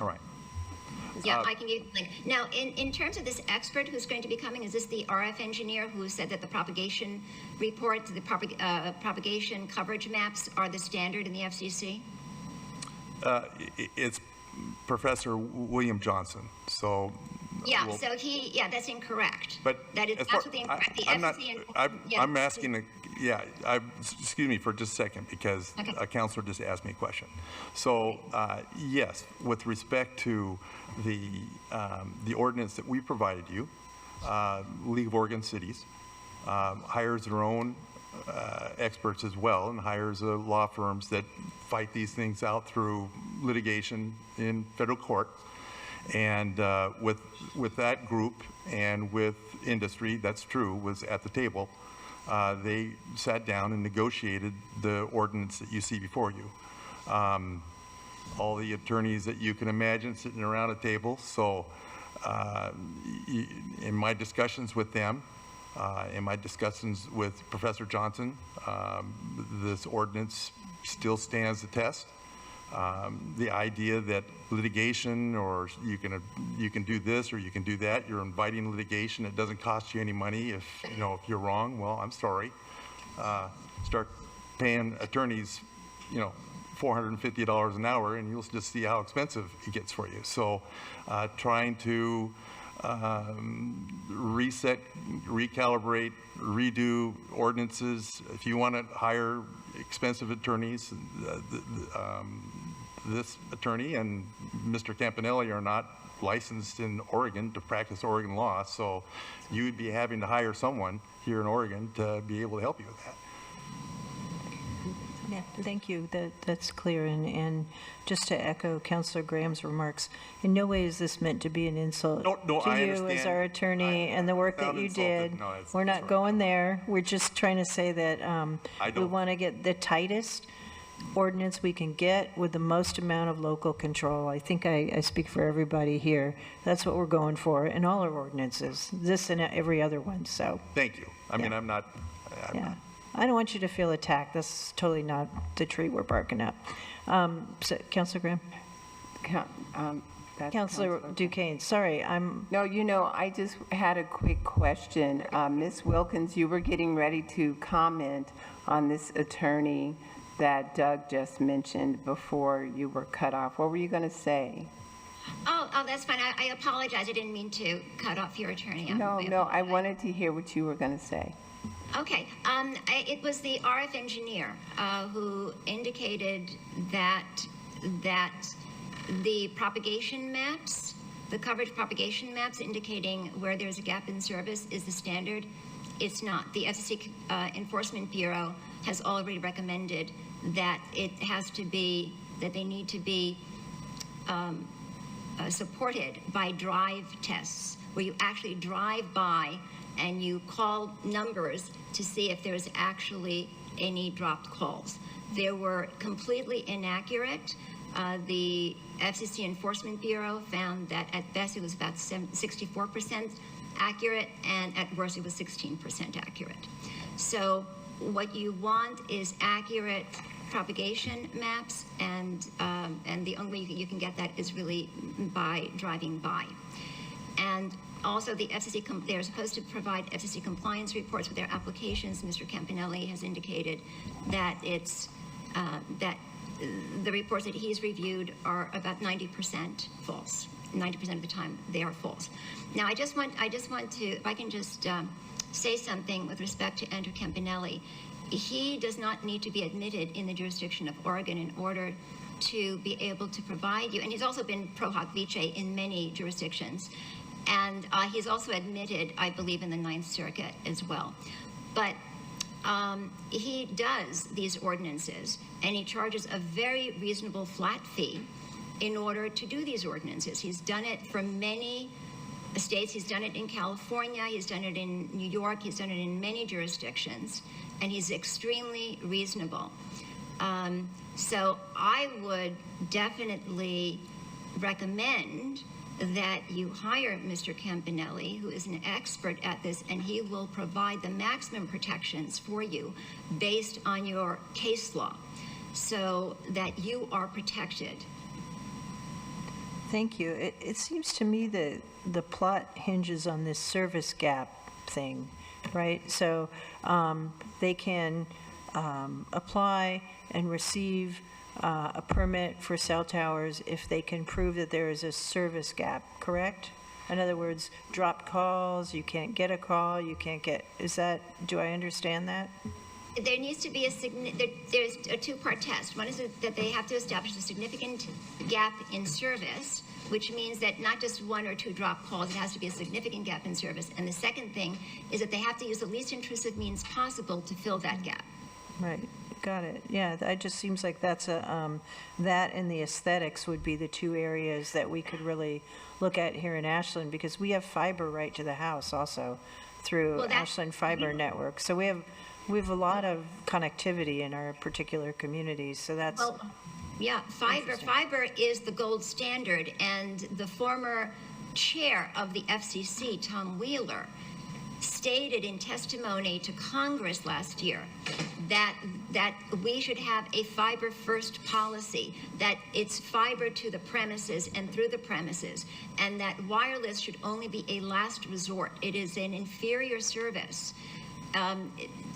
All right. Yeah, I can give you the link. Now, in terms of this expert who's going to be coming, is this the RF engineer who said that the propagation report, the propagation coverage maps are the standard in the FCC? It's Professor William Johnson. So. Yeah, that's incorrect. But that is absolutely incorrect. The I'm not. FCC. I'm asking. Excuse me for just a second, because Okay. a counselor just asked me a question. So yes, with respect to the ordinance that we provided you, League of Oregon Cities hires their own experts as well, and hires law firms that fight these things out through litigation in federal court. And with that group and with industry, that's true, was at the table. They sat down and negotiated the ordinance that you see before you. All the attorneys that you can imagine sitting around a table. So in my discussions with them, in my discussions with Professor Johnson, this ordinance still stands the test. The idea that litigation, or you can do this or you can do that, you're inviting litigation. It doesn't cost you any money. If you're wrong, well, I'm sorry. Start paying attorneys, $450 an hour, and you'll just see how expensive it gets for you. So, trying to reset, recalibrate, redo ordinances. If you want to hire expensive attorneys, this attorney and Mr. Campanelli are not licensed in Oregon to practice Oregon law, so you'd be having to hire someone here in Oregon to be able to help you with that. Yeah, thank you. That's clear. And just to echo Councilor Graham's remarks, in no way is this meant to be an insult No, to I you as understand. our attorney and the work that sound you insulted. did. No, that's We're not right. going there. We're just trying to say that we don't- want to get the tightest ordinance we can get with the most amount of local control. I think I speak for everybody here. That's what we're going for in all our ordinances, this and every other one, so. Thank you. I mean, Yeah. I'm not. Yeah, I don't want you to feel attacked. That's totally not the tree we're barking up. So, Councilor Graham? That's Councilor Duquesne, sorry, No, I just had a quick question. Ms. Wilkens, you were getting ready to comment on this attorney that Doug just mentioned before you were cut off. What were you going to say? Oh, that's fine. I apologize. I didn't mean to cut off your attorney. No, I wanted to hear what you were going to say. Okay. It was the RF engineer who indicated that the propagation maps, the coverage propagation maps indicating where there's a gap in service is the standard. It's not. The FCC Enforcement Bureau has already recommended that it has to be, that they need to be supported by drive tests, where you actually drive by and you call numbers to see if there's actually any dropped calls. They were completely inaccurate. The FCC Enforcement Bureau found that at best it was about 64% accurate, and at worst it was 16% accurate. So what you want is accurate propagation maps, and the only way you can get that is really by driving by. And also, the FCC, they're supposed to provide FCC compliance reports with their applications. Mr. Campanelli has indicated that that the reports that he's reviewed are about 90% false. 90% of the time, they are false. Now, I just want to, if I can just say something with respect to Andrew Campanelli. He does not need to be admitted in the jurisdiction of Oregon in order to be able to provide you, and he's also been pro hoc vice in many jurisdictions, and he's also admitted, I believe, in the Ninth Circuit as well. But he does these ordinances, and he charges a very reasonable flat fee in order to do these ordinances. He's done it for many states. He's done it in California. He's done it in New York. He's done it in many jurisdictions, and he's extremely reasonable. So I would definitely recommend that you hire Mr. Campanelli, who is an expert at this, and he will provide the maximum protections for you based on your case law so that you are protected. Thank you. It seems to me that the plot hinges on this service gap thing, right? So they can apply and receive a permit for cell towers if they can prove that there is a service gap, correct? In other words, dropped calls, you can't get a call, you can't get, do I understand that? There needs to be there's a two-part test. One is that they have to establish a significant gap in service, which means that not just one or two drop calls, it has to be a significant gap in service. And the second thing is that they have to use the least intrusive means possible to fill that gap. Right, got it. Yeah, it just seems like that's that and the aesthetics would be the two areas that we could really look at here in Ashland, because we have fiber right to the house also through Ashland Fiber Network. So we have a lot of connectivity in our particular communities, so that's... Well, yeah, fiber is the gold standard, and the former chair of the FCC, Tom Wheeler, stated in testimony to Congress last year that we should have a fiber first policy, that it's fiber to the premises and through the premises, and that wireless should only be a last resort. It is an inferior service.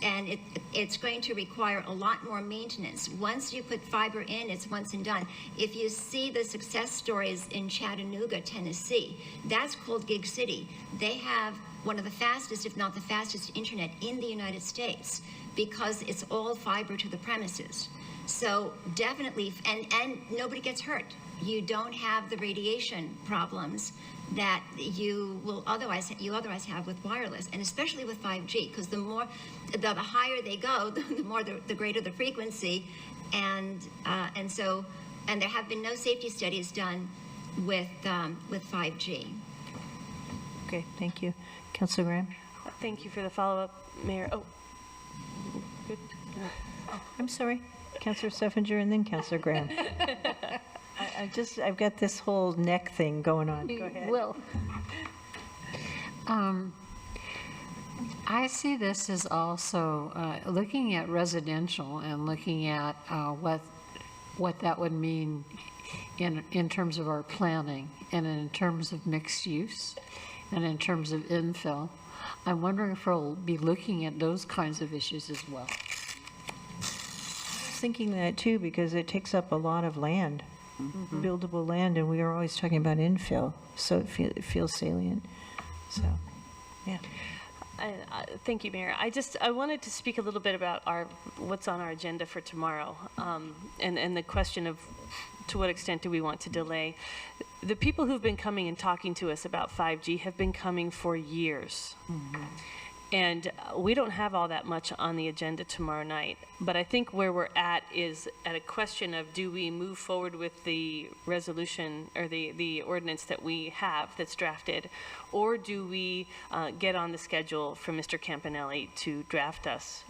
And it's going to require a lot more maintenance. Once you put fiber in, it's once and done. If you see the success stories in Chattanooga, Tennessee, that's called Gig City. They have one of the fastest, if not the fastest, internet in the United States because it's all fiber to the premises. So definitely, and nobody gets hurt. You don't have the radiation problems that you otherwise have with wireless, and especially with 5G, because the higher they go, the greater the frequency, and there have been no safety studies done with 5G. Okay, thank you. Councilor Graham? Thank you for the follow-up, Mayor. Oh, good. I'm sorry, Councilor Steffinger and then Councilor Graham. I've got this whole neck thing going on. Go ahead. Well, I see this as also looking at residential and looking at what that would mean in terms of our planning and in terms of mixed use and in terms of infill. I'm wondering if we'll be looking at those kinds of issues as well. I was thinking that too, because it takes up a lot of land. Mm-hmm. Buildable land, and we are always talking about infill, so it feels salient. So, yeah. Thank you, Mayor. I wanted to speak a little bit about what's on our agenda for tomorrow, and the question of to what extent do we want to delay. The people who've been coming and talking to us about 5G have been coming for years. Mm-hmm. And we don't have all that much on the agenda tomorrow night. But I think where we're at is at a question of, do we move forward with the resolution or the ordinance that we have that's drafted, or do we get on the schedule for Mr. Campanelli to draft us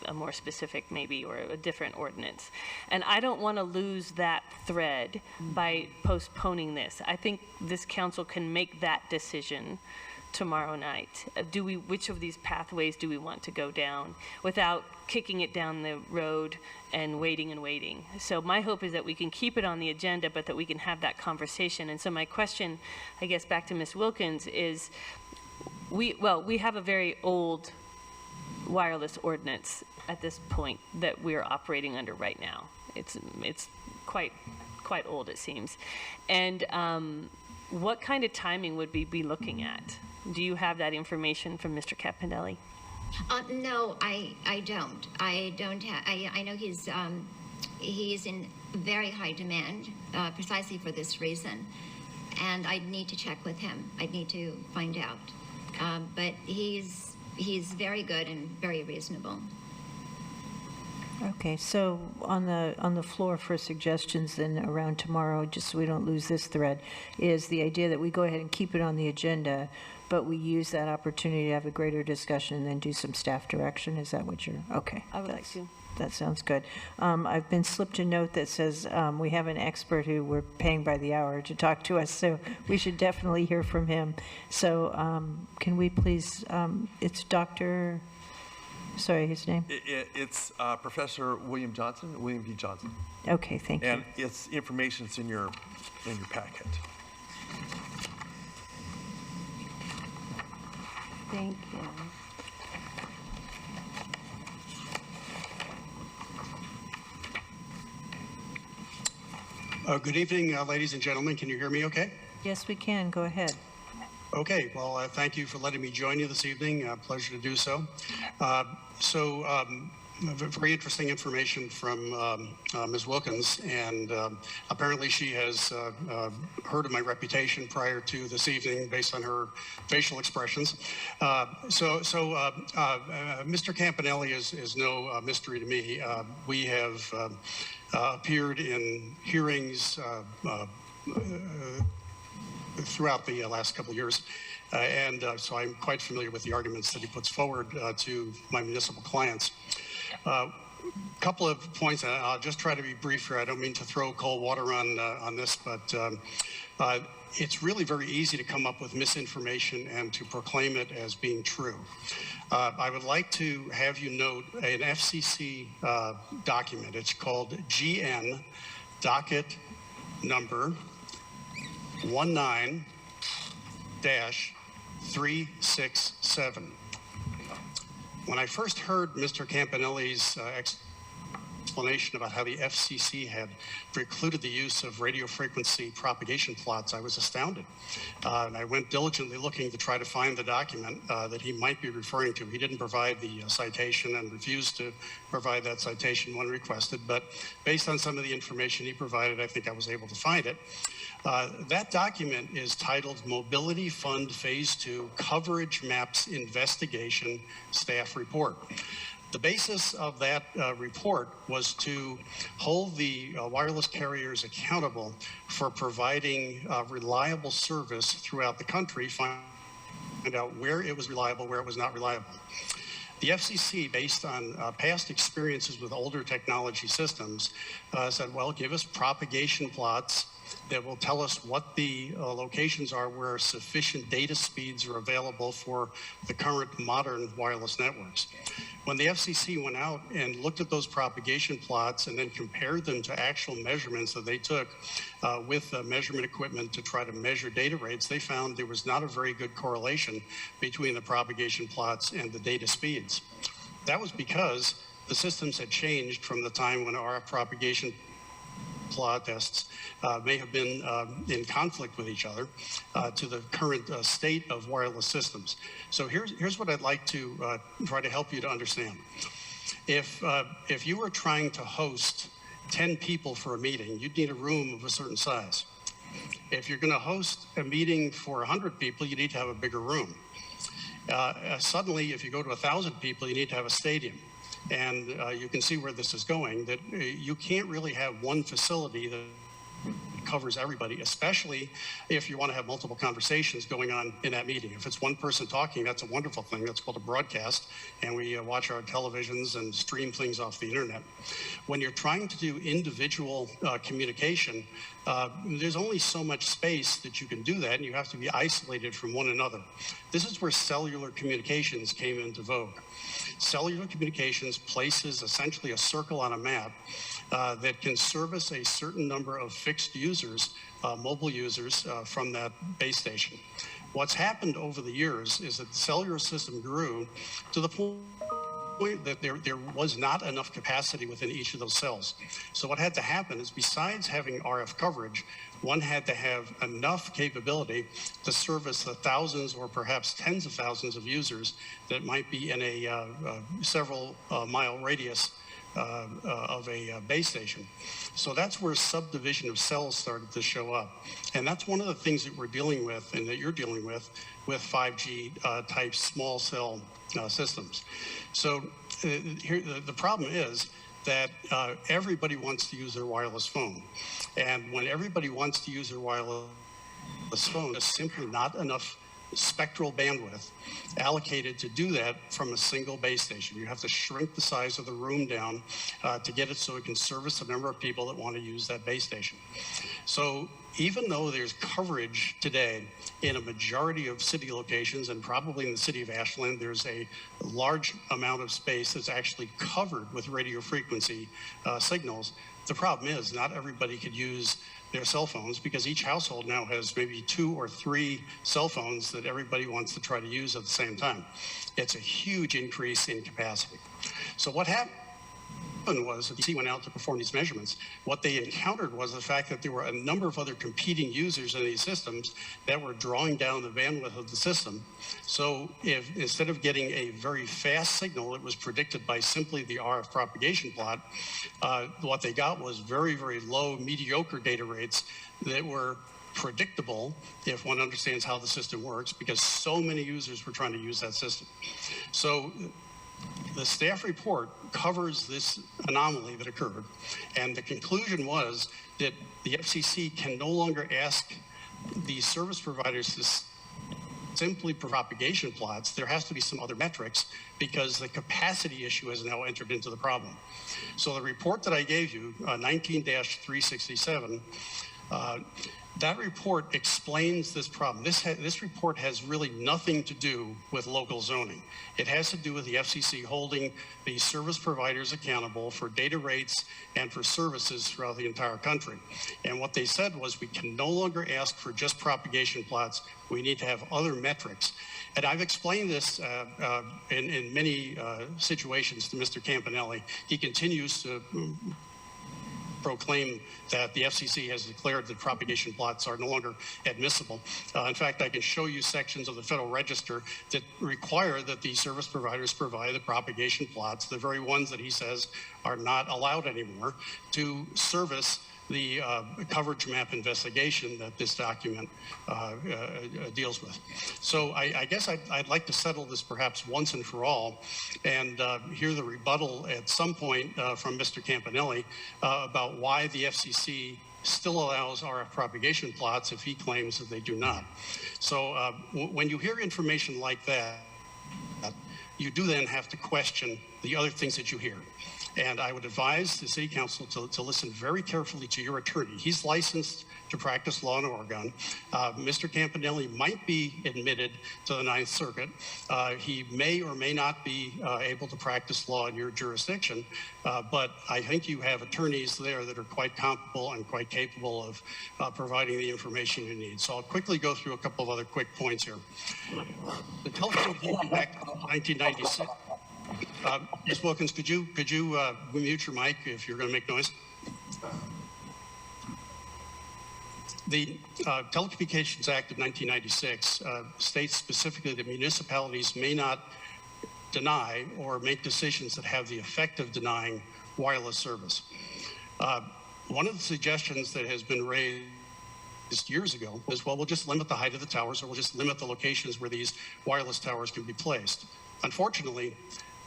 a more specific maybe, or a different ordinance? And I don't want to lose that thread by postponing this. I think this council can make that decision tomorrow night? Which of these pathways do we want to go down without kicking it down the road and waiting and waiting? So my hope is that we can keep it on the agenda, but that we can have that conversation. And so my question, I guess, back to Ms. Wilkens is, we have a very old wireless ordinance at this point that we're operating under right now. It's quite old, it seems. And what kind of timing would we be looking at? Do you have that information from Mr. Campanelli? No, I don't. I don't have. I know he's in very high demand precisely for this reason, and I need to check with him. I need to find out. But he's very good and very reasonable. Okay, so on the floor for suggestions then around tomorrow, just so we don't lose this thread, is the idea that we go ahead and keep it on the agenda, but we use that opportunity to have a greater discussion and then do some staff direction. Is that what you're, okay. I would like to. That sounds good. I've been slipped a note that says we have an expert who we're paying by the hour to talk to us, so we should definitely hear from him. So can we please, it's Dr., sorry, his name? It's Professor William V. Johnson. Okay, thank you. And it's information that's in your packet. Thank you. Good evening, ladies and gentlemen. Can you hear me okay? Yes, we can. Go ahead. Okay. Well, thank you for letting me join you this evening. Pleasure to do so. Very interesting information from Ms. Wilkens, and apparently she has heard of my reputation prior to this evening based on her facial expressions. Mr. Campanelli is no mystery to me. We have appeared in hearings throughout the last couple of years. So I'm quite familiar with the arguments that he puts forward to my municipal clients. Couple of points, and I'll just try to be brief here. I don't mean to throw cold water on this, but it's really very easy to come up with misinformation and to proclaim it as being true. I would like to have you note an FCC document. It's called GN docket number 19-367. When I first heard Mr. Campanelli's explanation about how the FCC had precluded the use of radio frequency propagation plots, I was astounded. And I went diligently looking to try to find the document that he might be referring to. He didn't provide the citation and refused to provide that citation when requested, but based on some of the information he provided, I think I was able to find it. That document is titled Mobility Fund Phase 2 Coverage Maps Investigation Staff Report. The basis of that report was to hold the wireless carriers accountable for providing reliable service throughout the country, find out where it was reliable, where it was not reliable. The FCC, based on past experiences with older technology systems, said, well, give us propagation plots that will tell us what the locations are where sufficient data speeds are available for the current modern wireless networks. When the FCC went out and looked at those propagation plots and then compared them to actual measurements that they took with measurement equipment to try to measure data rates, they found there was not a very good correlation between the propagation plots and the data speeds. That was because the systems had changed from the time when RF propagation plot tests may have been in conflict with each other to the current state of wireless systems. So here's what I'd like to try to help you to understand. If you were trying to host 10 people for a meeting, you'd need a room of a certain size. If you're going to host a meeting for 100 people, you need to have a bigger room. Suddenly, if you go to 1,000 people, you need to have a stadium. And you can see where this is going, that you can't really have one facility that covers everybody, especially if you want to have multiple conversations going on in that meeting. If it's one person talking, that's a wonderful thing. That's called a broadcast, and we watch our televisions and stream things off the internet. When you're trying to do individual communication, there's only so much space that you can do that, and you have to be isolated from one another. This is where cellular communications came into vogue. Cellular communications places essentially a circle on a map that can service a certain number of fixed users, mobile users, from that base station. What's happened over the years is that the cellular system grew to the point that there was not enough capacity within each of those cells. So what had to happen is, besides having RF coverage, one had to have enough capability to service the thousands or perhaps tens of thousands of users that might be in a several mile radius of a base station. So that's where subdivision of cells started to show up. And that's one of the things that we're dealing with, and that you're dealing with 5G type small cell systems. So here, the problem is that everybody wants to use their wireless phone. And when everybody wants to use their wireless phone, there's simply not enough spectral bandwidth allocated to do that from a single base station. You have to shrink the size of the room down to get it so it can service the number of people that want to use that base station. So even though there's coverage today in a majority of city locations, and probably in the city of Ashland, there's a large amount of space that's actually covered with radio frequency signals, the problem is not everybody could use their cell phones, because each household now has maybe 2 or 3 cell phones that everybody wants to try to use at the same time. It's a huge increase in capacity. So what happened was, the FCC went out to perform these measurements. What they encountered was the fact that there were a number of other competing users in these systems that were drawing down the bandwidth of the system. So if instead of getting a very fast signal that was predicted by simply the RF propagation plot, what they got was very, very low, mediocre data rates that were predictable if one understands how the system works, because so many users were trying to use that system. So the staff report covers this anomaly that occurred, and the conclusion was that the FCC can no longer ask the service providers to simply propagation plots. There has to be some other metrics, because the capacity issue has now entered into the problem. So the report that I gave you, 19-367, that report explains this problem. This report has really nothing to do with local zoning. It has to do with the FCC holding the service providers accountable for data rates and for services throughout the entire country. And what they said was, we can no longer ask for just propagation plots. We need to have other metrics. And I've explained this in many situations to Mr. Campanelli. He continues to proclaim that the FCC has declared that propagation plots are no longer admissible. In fact, I can show you sections of the Federal Register that require that the service providers provide the propagation plots, the very ones that he says are not allowed anymore, to service the coverage map investigation that this document deals with. So I guess I'd like to settle this perhaps once and for all, and hear the rebuttal at some point from Mr. Campanelli about why the FCC still allows RF propagation plots if he claims that they do not. So when you hear information like that, you do then have to question the other things that you hear. And I would advise the City Council to listen very carefully to your attorney. He's licensed to practice law in Oregon. Mr. Campanelli might be admitted to the Ninth Circuit. He may or may not be able to practice law in your jurisdiction, but I think you have attorneys there that are quite comparable and quite capable of providing the information you need. So I'll quickly go through a couple of other quick points here. The Telecommunications Act of 1996. Ms. Wilkens, could you mute your mic if you're going to make noise? The Telecommunications Act of 1996 states specifically that municipalities may not deny or make decisions that have the effect of denying wireless service. One of the suggestions that has been raised years ago is, well, we'll just limit the height of the towers, or we'll just limit the locations where these wireless towers can be placed. Unfortunately,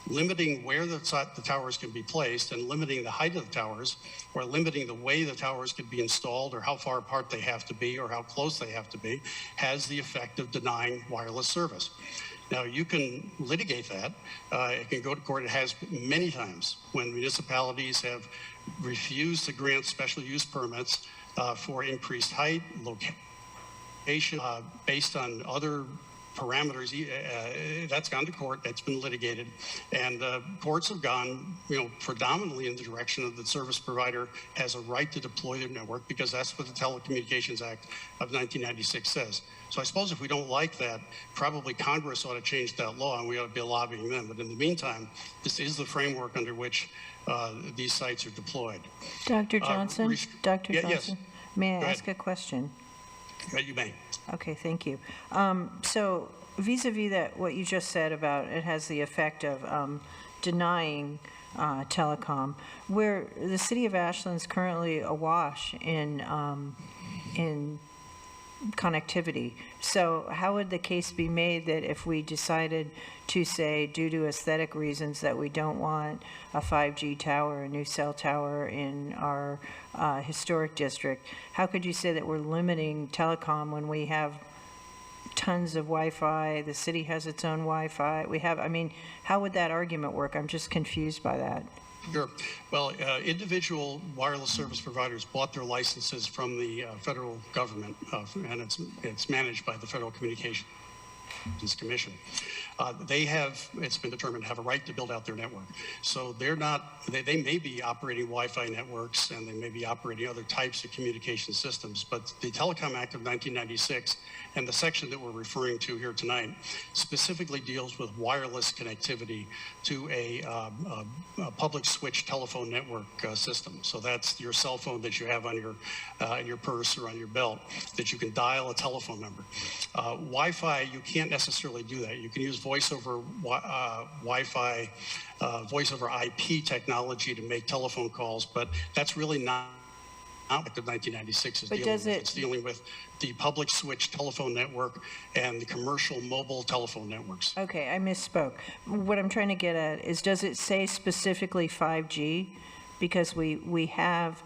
limiting where the towers can be placed and limiting the height of the towers, or limiting the way the towers could be installed, or how far apart they have to be, or how close they have to be, has the effect of denying wireless service. Now, you can litigate that. It can go to court. It has many times when municipalities have refused to grant special use permits for increased height, location, based on other parameters. That's gone to court. That's been litigated, and courts have gone, predominantly in the direction of the service provider has a right to deploy their network, because that's what the Telecommunications Act of 1996 says. So I suppose if we don't like that, probably Congress ought to change that law, and we ought to be lobbying them. But in the meantime, this is the framework under which these sites are deployed. Dr. Johnson, Dr. Yes. Johnson, may I Go ask ahead. a question? You may. Okay, thank you. So vis-a-vis that, what you just said about it has the effect of denying telecom, where the city of Ashland is currently awash in connectivity. So how would the case be made that if we decided to say, due to aesthetic reasons, that we don't want a 5G tower, a new cell tower in our historic district, how could you say that we're limiting telecom when we have tons of Wi-Fi, the city has its own Wi-Fi, how would that argument work? I'm just confused by that. Sure. Well, individual wireless service providers bought their licenses from the federal government, and it's managed by the Federal Communications Commission. They have, it's been determined, have a right to build out their network. So they're not, they may be operating Wi-Fi networks, and they may be operating other types of communication systems, but the Telecom Act of 1996 and the section that we're referring to here tonight specifically deals with wireless connectivity to a public switch telephone network system. So that's your cell phone that you have on your purse or on your belt, that you can dial a telephone number. Wi-Fi, you can't necessarily do that. You can use voice over Wi-Fi, voice over IP technology to make telephone calls, but that's really not what the 1996 is But dealing does with. it- It's dealing with the public switch telephone network and the commercial mobile telephone networks. Okay, I misspoke. What I'm trying to get at is, does it say specifically 5G? Because we have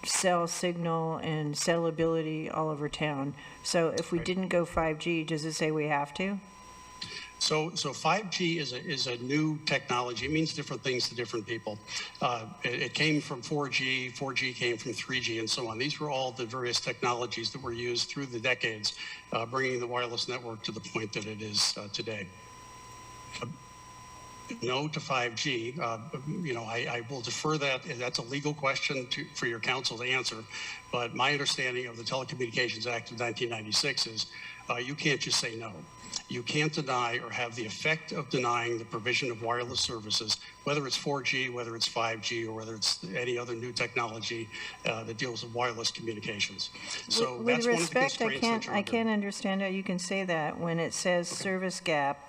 cell signal and cell ability all over town. So if we didn't go 5G, does it say we have to? So 5G is a new technology. It means different things to different people. It came from 4G, 4G came from 3G, and so on. These were all the various technologies that were used through the decades, bringing the wireless network to the point that it is today. No to 5G, I will defer that. That's a legal question for your council to answer. But my understanding of the Telecommunications Act of 1996 is you can't just say no. You can't deny or have the effect of denying the provision of wireless services, whether it's 4G, whether it's 5G, or whether it's any other new technology that deals with wireless communications. So With that's respect, one of the constraints I can't understand how you can say that when it says service gap.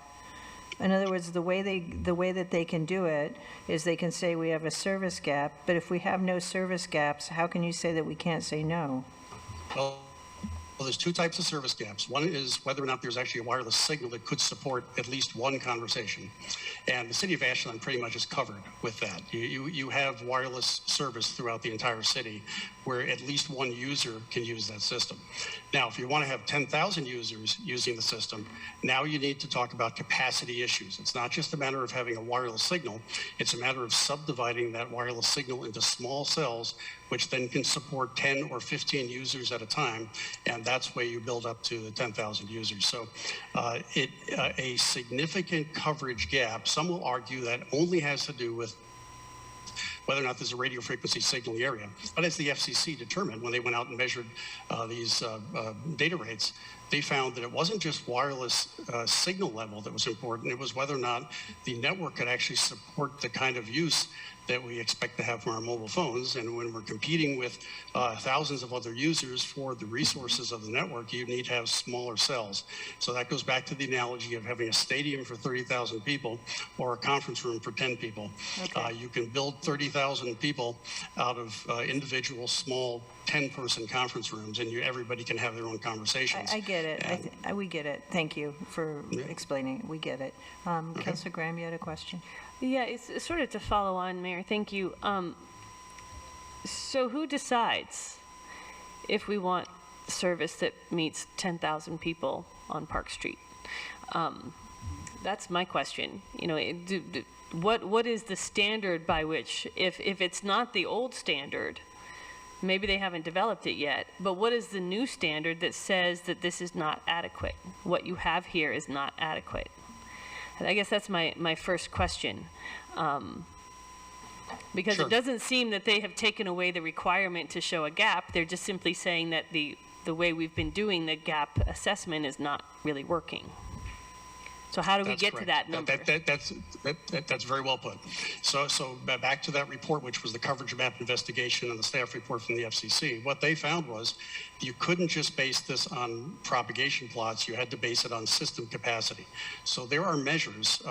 In other words, the way that they can do it is they can say we have a service gap, but if we have no service gaps, how can you say that we can't say no? Well, there's two types of service gaps. One is whether or not there's actually a wireless signal that could support at least one conversation. And the city of Ashland pretty much is covered with that. You have wireless service throughout the entire city where at least one user can use that system. Now, if you want to have 10,000 users using the system, now you need to talk about capacity issues. It's not just a matter of having a wireless signal. It's a matter of subdividing that wireless signal into small cells, which then can support 10 or 15 users at a time, and that's where you build up to the 10,000 users. So a significant coverage gap, some will argue that only has to do with whether or not there's a radio frequency signal in the area. But as the FCC determined when they went out and measured these data rates, they found that it wasn't just wireless signal level that was important. It was whether or not the network could actually support the kind of use that we expect to have from our mobile phones. And when we're competing with thousands of other users for the resources of the network, you need to have smaller cells. So that goes back to the analogy of having a stadium for 30,000 people or a conference room for 10 people. You can build 30,000 people out of individual small 10-person conference rooms, and everybody can have their own conversations. I get it. We get it. Thank you for explaining it. We get it. Councilor Graham, you had a question? Yeah, it's sort of to follow on, Mayor. Thank you. So who decides if we want service that meets 10,000 people on Park Street? That's my question. You know, what is the standard by which, if it's not the old standard, maybe they haven't developed it yet, but what is the new standard that says that this is not adequate? What you have here is not adequate. I guess that's my first question. Because Sure. It doesn't seem that they have taken away the requirement to show a gap. They're just simply saying that the way we've been doing the gap assessment is not really working. So how do we That's get to correct. that number? That's very well put. So back to that report, which was the coverage map investigation and the staff report from the FCC. What they found was you couldn't just base this on propagation plots. You had to base it on system capacity. So there are measures.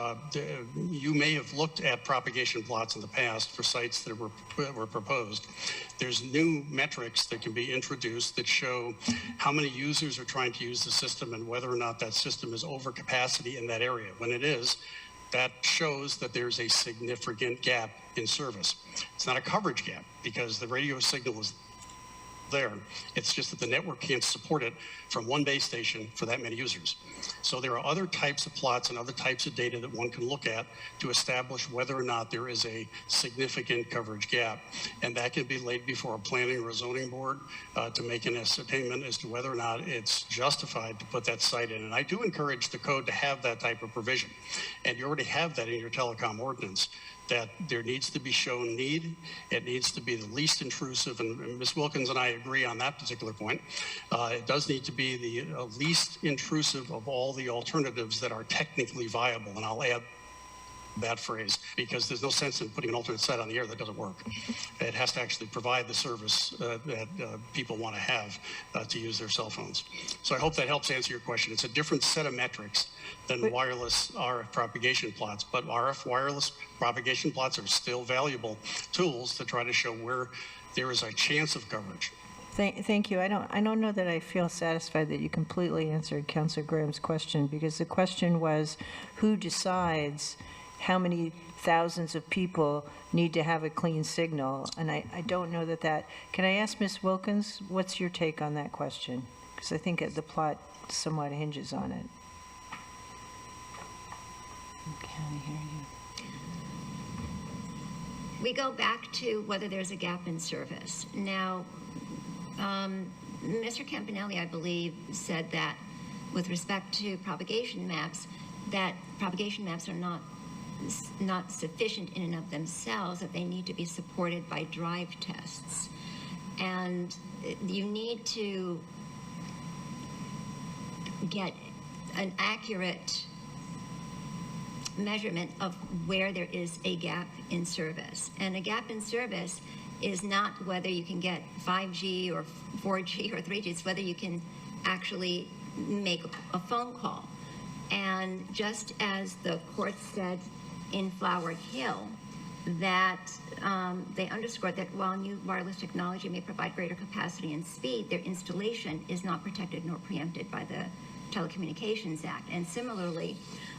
You may have looked at propagation plots in the past for sites that were proposed. There's new metrics that can be introduced that show how many users are trying to use the system and whether or not that system is over capacity in that area. When it is, that shows that there's a significant gap in service. It's not a coverage gap because the radio signal is there. It's just that the network can't support it from one base station for that many users. So there are other types of plots and other types of data that one can look at to establish whether or not there is a significant coverage gap. And that can be laid before a planning or a zoning board to make an ascertainment as to whether or not it's justified to put that site in. And I do encourage the code to have that type of provision. And you already have that in your telecom ordinance, that there needs to be shown need. It needs to be the least intrusive, and Ms. Wilkens and I agree on that particular point. It does need to be the least intrusive of all the alternatives that are technically viable, and I'll add that phrase because there's no sense in putting an alternate site on the air that doesn't work. It has to actually provide the service that people want to have to use their cell phones. So I hope that helps answer your question. It's a different set of metrics than wireless RF propagation plots, but RF wireless propagation plots are still valuable tools to try to show where there is a chance of coverage. Thank you. I don't know that I feel satisfied that you completely answered Councilor Graham's question, because the question was who decides how many thousands of people need to have a clean signal, and I don't know that. Can I ask Ms. Wilkens, what's your take on that question? Because I think the plot somewhat hinges on it. Can't hear you. We go back to whether there's a gap in service. Now, Mr. Campanelli, I believe, said that with respect to propagation maps, that propagation maps are not sufficient in and of themselves, that they need to be supported by drive tests. And you need to get an accurate measurement of where there is a gap in service. And a gap in service is not whether you can get 5G or 4G or 3G, it's whether you can actually make a phone call. And just as the court said in Flower Hill, that they underscored that while new wireless technology may provide greater capacity and speed, their installation is not protected nor preempted by the Telecommunications Act. And similarly,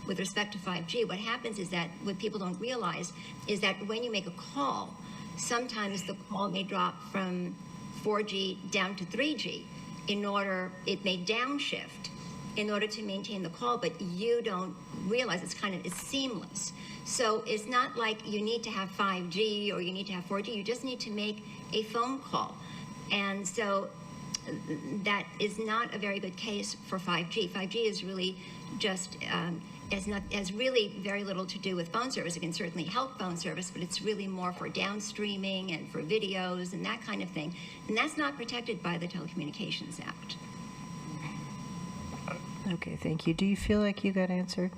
with respect to 5G, what happens is that what people don't realize is that when you make a call, sometimes the call may drop from 4G down to 3G it may downshift in order to maintain the call, but you don't realize it's seamless. So it's not like you need to have 5G or you need to have 4G, you just need to make a phone call. And so that is not a very good case for 5G. 5G is really just, has really very little to do with phone service. It can certainly help phone service, but it's really more for downstreaming and for videos and that kind of thing. And that's not protected by the Telecommunications Act. Okay, thank you. Do you feel like you got answered?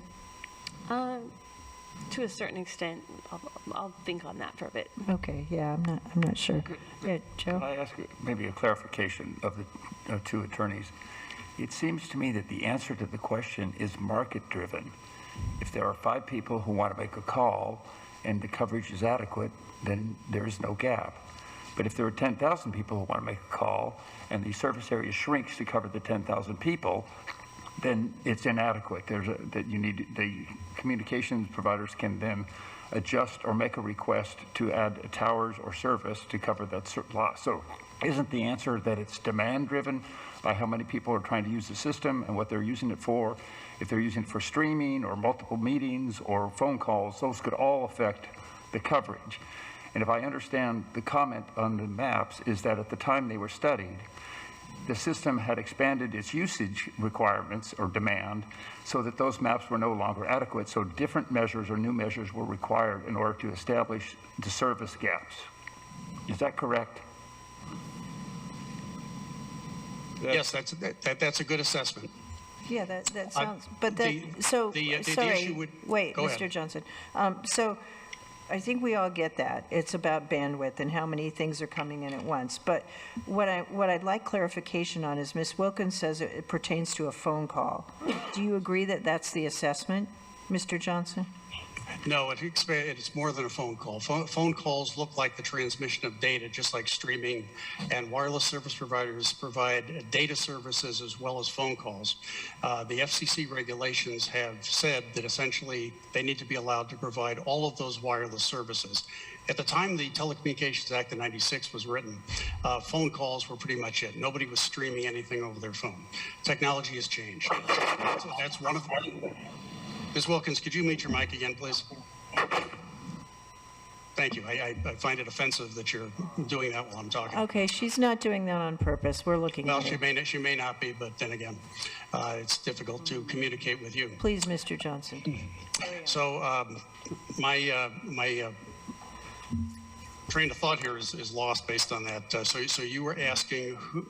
To a certain extent, I'll think on that for a bit. Okay, yeah, I'm not sure. Yeah, Joe? Can I ask maybe a clarification of the two attorneys? It seems to me that the answer to the question is market-driven. If there are 5 people who want to make a call and the coverage is adequate, then there is no gap. But if there are 10,000 people who want to make a call and the service area shrinks to cover the 10,000 people, then it's inadequate. The communications providers can then adjust or make a request to add towers or service to cover that loss. So isn't the answer that it's demand-driven by how many people are trying to use the system and what they're using it for? If they're using it for streaming or multiple meetings or phone calls, those could all affect the coverage. And if I understand the comment on the maps is that at the time they were studied, the system had expanded its usage requirements or demand so that those maps were no longer adequate. So different measures or new measures were required in order to establish the service gaps. Is that correct? Yes, that's a good assessment. Yeah, that sounds, but the sorry, issue would- wait, go Mr. ahead. Johnson. So I think we all get that. It's about bandwidth and how many things are coming in at once. But what I'd like clarification on is Ms. Wilkens says it pertains to a phone call. Do you agree that that's the assessment, Mr. Johnson? No, it's more than a phone call. Phone calls look like the transmission of data, just like streaming, and wireless service providers provide data services as well as phone calls. The FCC regulations have said that essentially they need to be allowed to provide all of those wireless services. At the time the Telecommunications Act of '96 was written, phone calls were pretty much it. Nobody was streaming anything over their phone. Technology has changed. So that's one of the... Ms. Wilkens, could you mute your mic again, please? Thank you. I find it offensive that you're doing that while I'm talking. Okay, she's not doing that on purpose. We're looking Well, at it. she may not be, but then again, it's difficult to communicate with you. Please, Mr. Johnson. So my train of thought here is lost based on that. So you were asking who,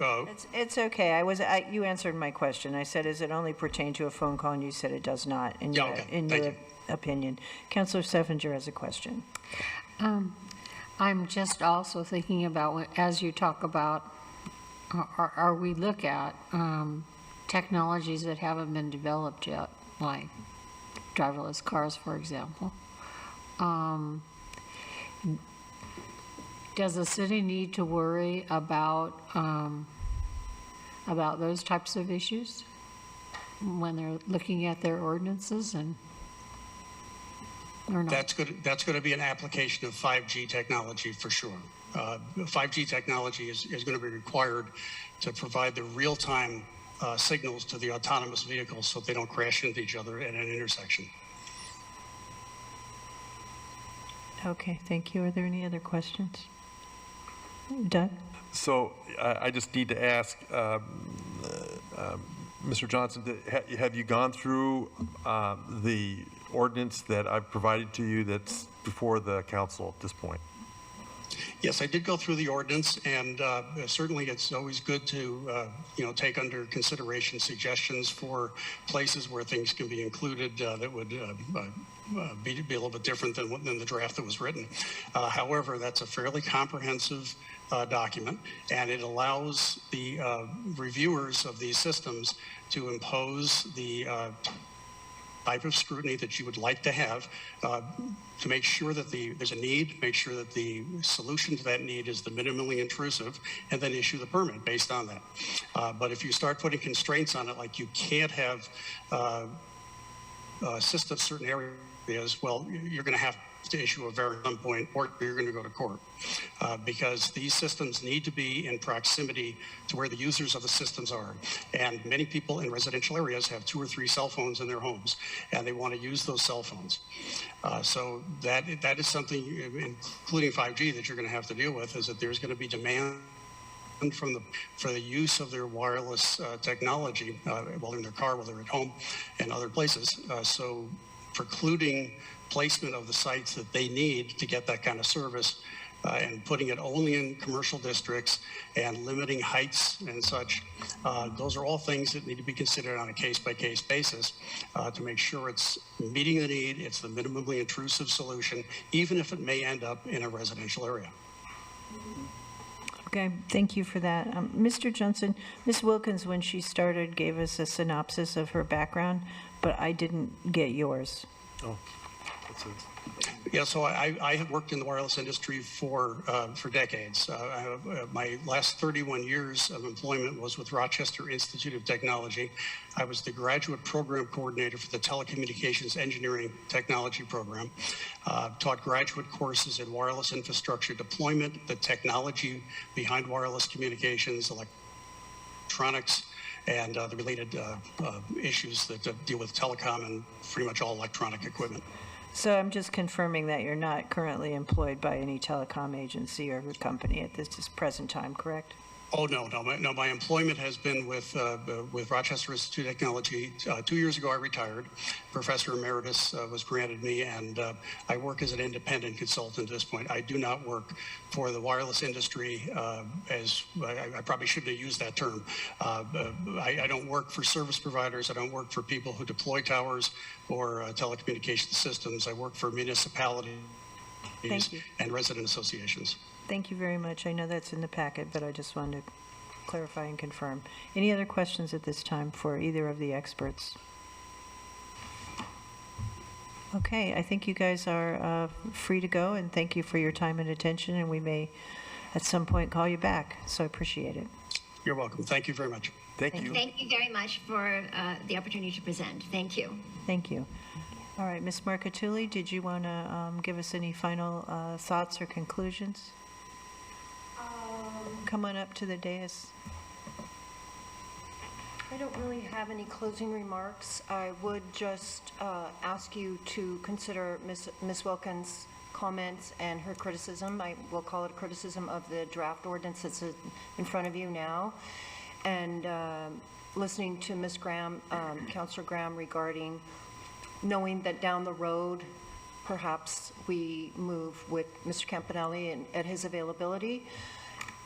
It's okay. You answered my question. I said, is it only pertain to a phone call? And you said it does not, in Yeah, your, okay. in Thank your you. opinion. Councilor Seffinger has a question. I'm just also thinking about, as you talk about, or we look at technologies that haven't been developed yet, like driverless cars, for example. Does the city need to worry about those types of issues when they're looking at their ordinances and, or not? that's going to be an application of 5G technology for sure. 5G technology is going to be required to provide the real-time signals to the autonomous vehicles so they don't crash into each other at an intersection. Okay, thank you. Are there any other questions? Doug? So I just need to ask, Mr. Johnson, have you gone through the ordinance that I've provided to you that's before the council at this point? Yes, I did go through the ordinance, and certainly it's always good to, take under consideration suggestions for places where things can be included that would be a little bit different than the draft that was written. However, that's a fairly comprehensive document, and it allows the reviewers of these systems to impose the type of scrutiny that you would like to have to make sure that there's a need, make sure that the solution to that need is the minimally intrusive, and then issue the permit based on that. But if you start putting constraints on it, like you can't have systems certain areas, well, you're going to have to issue a variance at some point, or you're going to go to court, because these systems need to be in proximity to where the users of the systems are. And many people in residential areas have 2 or 3 cell phones in their homes, and they want to use those cell phones. So that is something, including 5G, that you're going to have to deal with, is that there's going to be demand for the use of their wireless technology, while in their car, while they're at home, and other places. So precluding placement of the sites that they need to get that kind of service and putting it only in commercial districts and limiting heights and such. Those are all things that need to be considered on a case-by-case basis to make sure it's meeting the need, it's the minimally intrusive solution, even if it may end up in a residential area. Okay, thank you for that. Mr. Johnson, Ms. Wilkens, when she started, gave us a synopsis of her background, but I didn't get yours. Oh, that's it. Yeah, so I have worked in the wireless industry for decades. My last 31 years of employment was with Rochester Institute of Technology. I was the graduate program coordinator for the Telecommunications Engineering Technology program. Taught graduate courses in wireless infrastructure deployment, the technology behind wireless communications, electronics, and the related issues that deal with telecom and pretty much all electronic equipment. So I'm just confirming that you're not currently employed by any telecom agency or company at this present time, correct? Oh, no. My employment has been with Rochester Institute of Technology. 2 years ago, I retired. Professor Emeritus was granted me, and I work as an independent consultant at this point. I do not work for the wireless industry, as I probably shouldn't have used that term. I don't work for service providers. I don't work for people who deploy towers or telecommunications systems. I work for municipalities and resident associations. Thank you very much. I know that's in the packet, but I just wanted to clarify and confirm. Any other questions at this time for either of the experts? Okay, I think you guys are free to go, and thank you for your time and attention, and we may at some point call you back, so I appreciate it. You're welcome. Thank you very much. Thank you. Thank you very much for the opportunity to present. Thank you. Thank you. All right, Ms. Marcatulli, did you want to give us any final thoughts or conclusions? Come on up to the dais. I don't really have any closing remarks. I would just ask you to consider Ms. Wilkens' comments and her criticism. I will call it a criticism of the draft ordinance that's in front of you now. And listening to Ms. Graham, Councilor Graham, regarding knowing that down the road, perhaps we move with Mr. Campanelli and at his availability.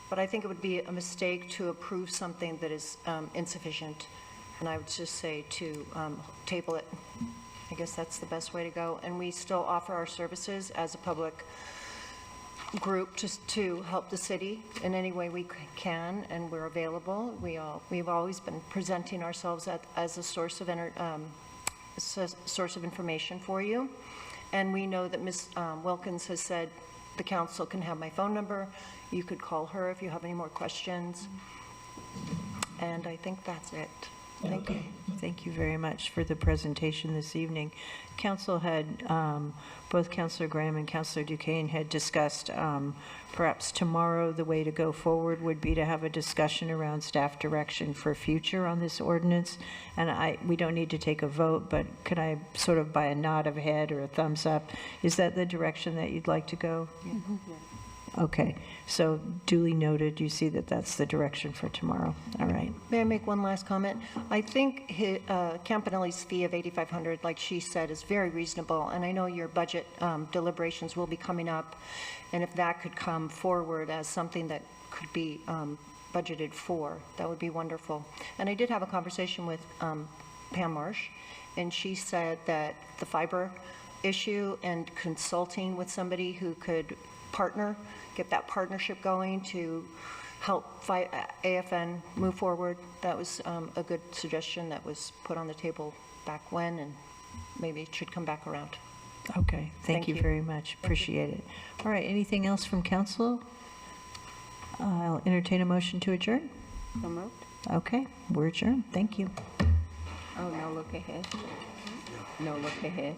But I think it would be a mistake to approve something that is insufficient. And I would just say to table it. I guess that's the best way to go. And we still offer our services as a public group just to help the city in any way we can, and we're available. We've always been presenting ourselves as a source of information for you. And we know that Ms. Wilkens has said the council can have my phone number. You could call her if you have any more questions. And I think that's it. Thank you. Thank you very much for the presentation this evening. Council had, both Councilor Graham and Councilor Duquesne had discussed perhaps tomorrow the way to go forward would be to have a discussion around staff direction for future on this ordinance. And we don't need to take a vote, but could I sort of by a nod of head or a thumbs up, is that the direction that you'd like to go? Mm-hmm. Okay, so duly noted, you see that that's the direction for tomorrow. All right. May I make one last comment? I think Campanelli's fee of $8,500, like she said, is very reasonable. And I know your budget deliberations will be coming up. And if that could come forward as something that could be budgeted for, that would be wonderful. And I did have a conversation with Pam Marsh, and she said that the fiber issue and consulting with somebody who could get that partnership going to help AFN move forward. That was a good suggestion that was put on the table back when, and maybe it should come back around. Okay, thank you very much. Appreciate it. All right, anything else from council? I'll entertain a motion to adjourn. So moved. Okay, we're adjourned. Thank you. Oh, no look ahead. No look ahead.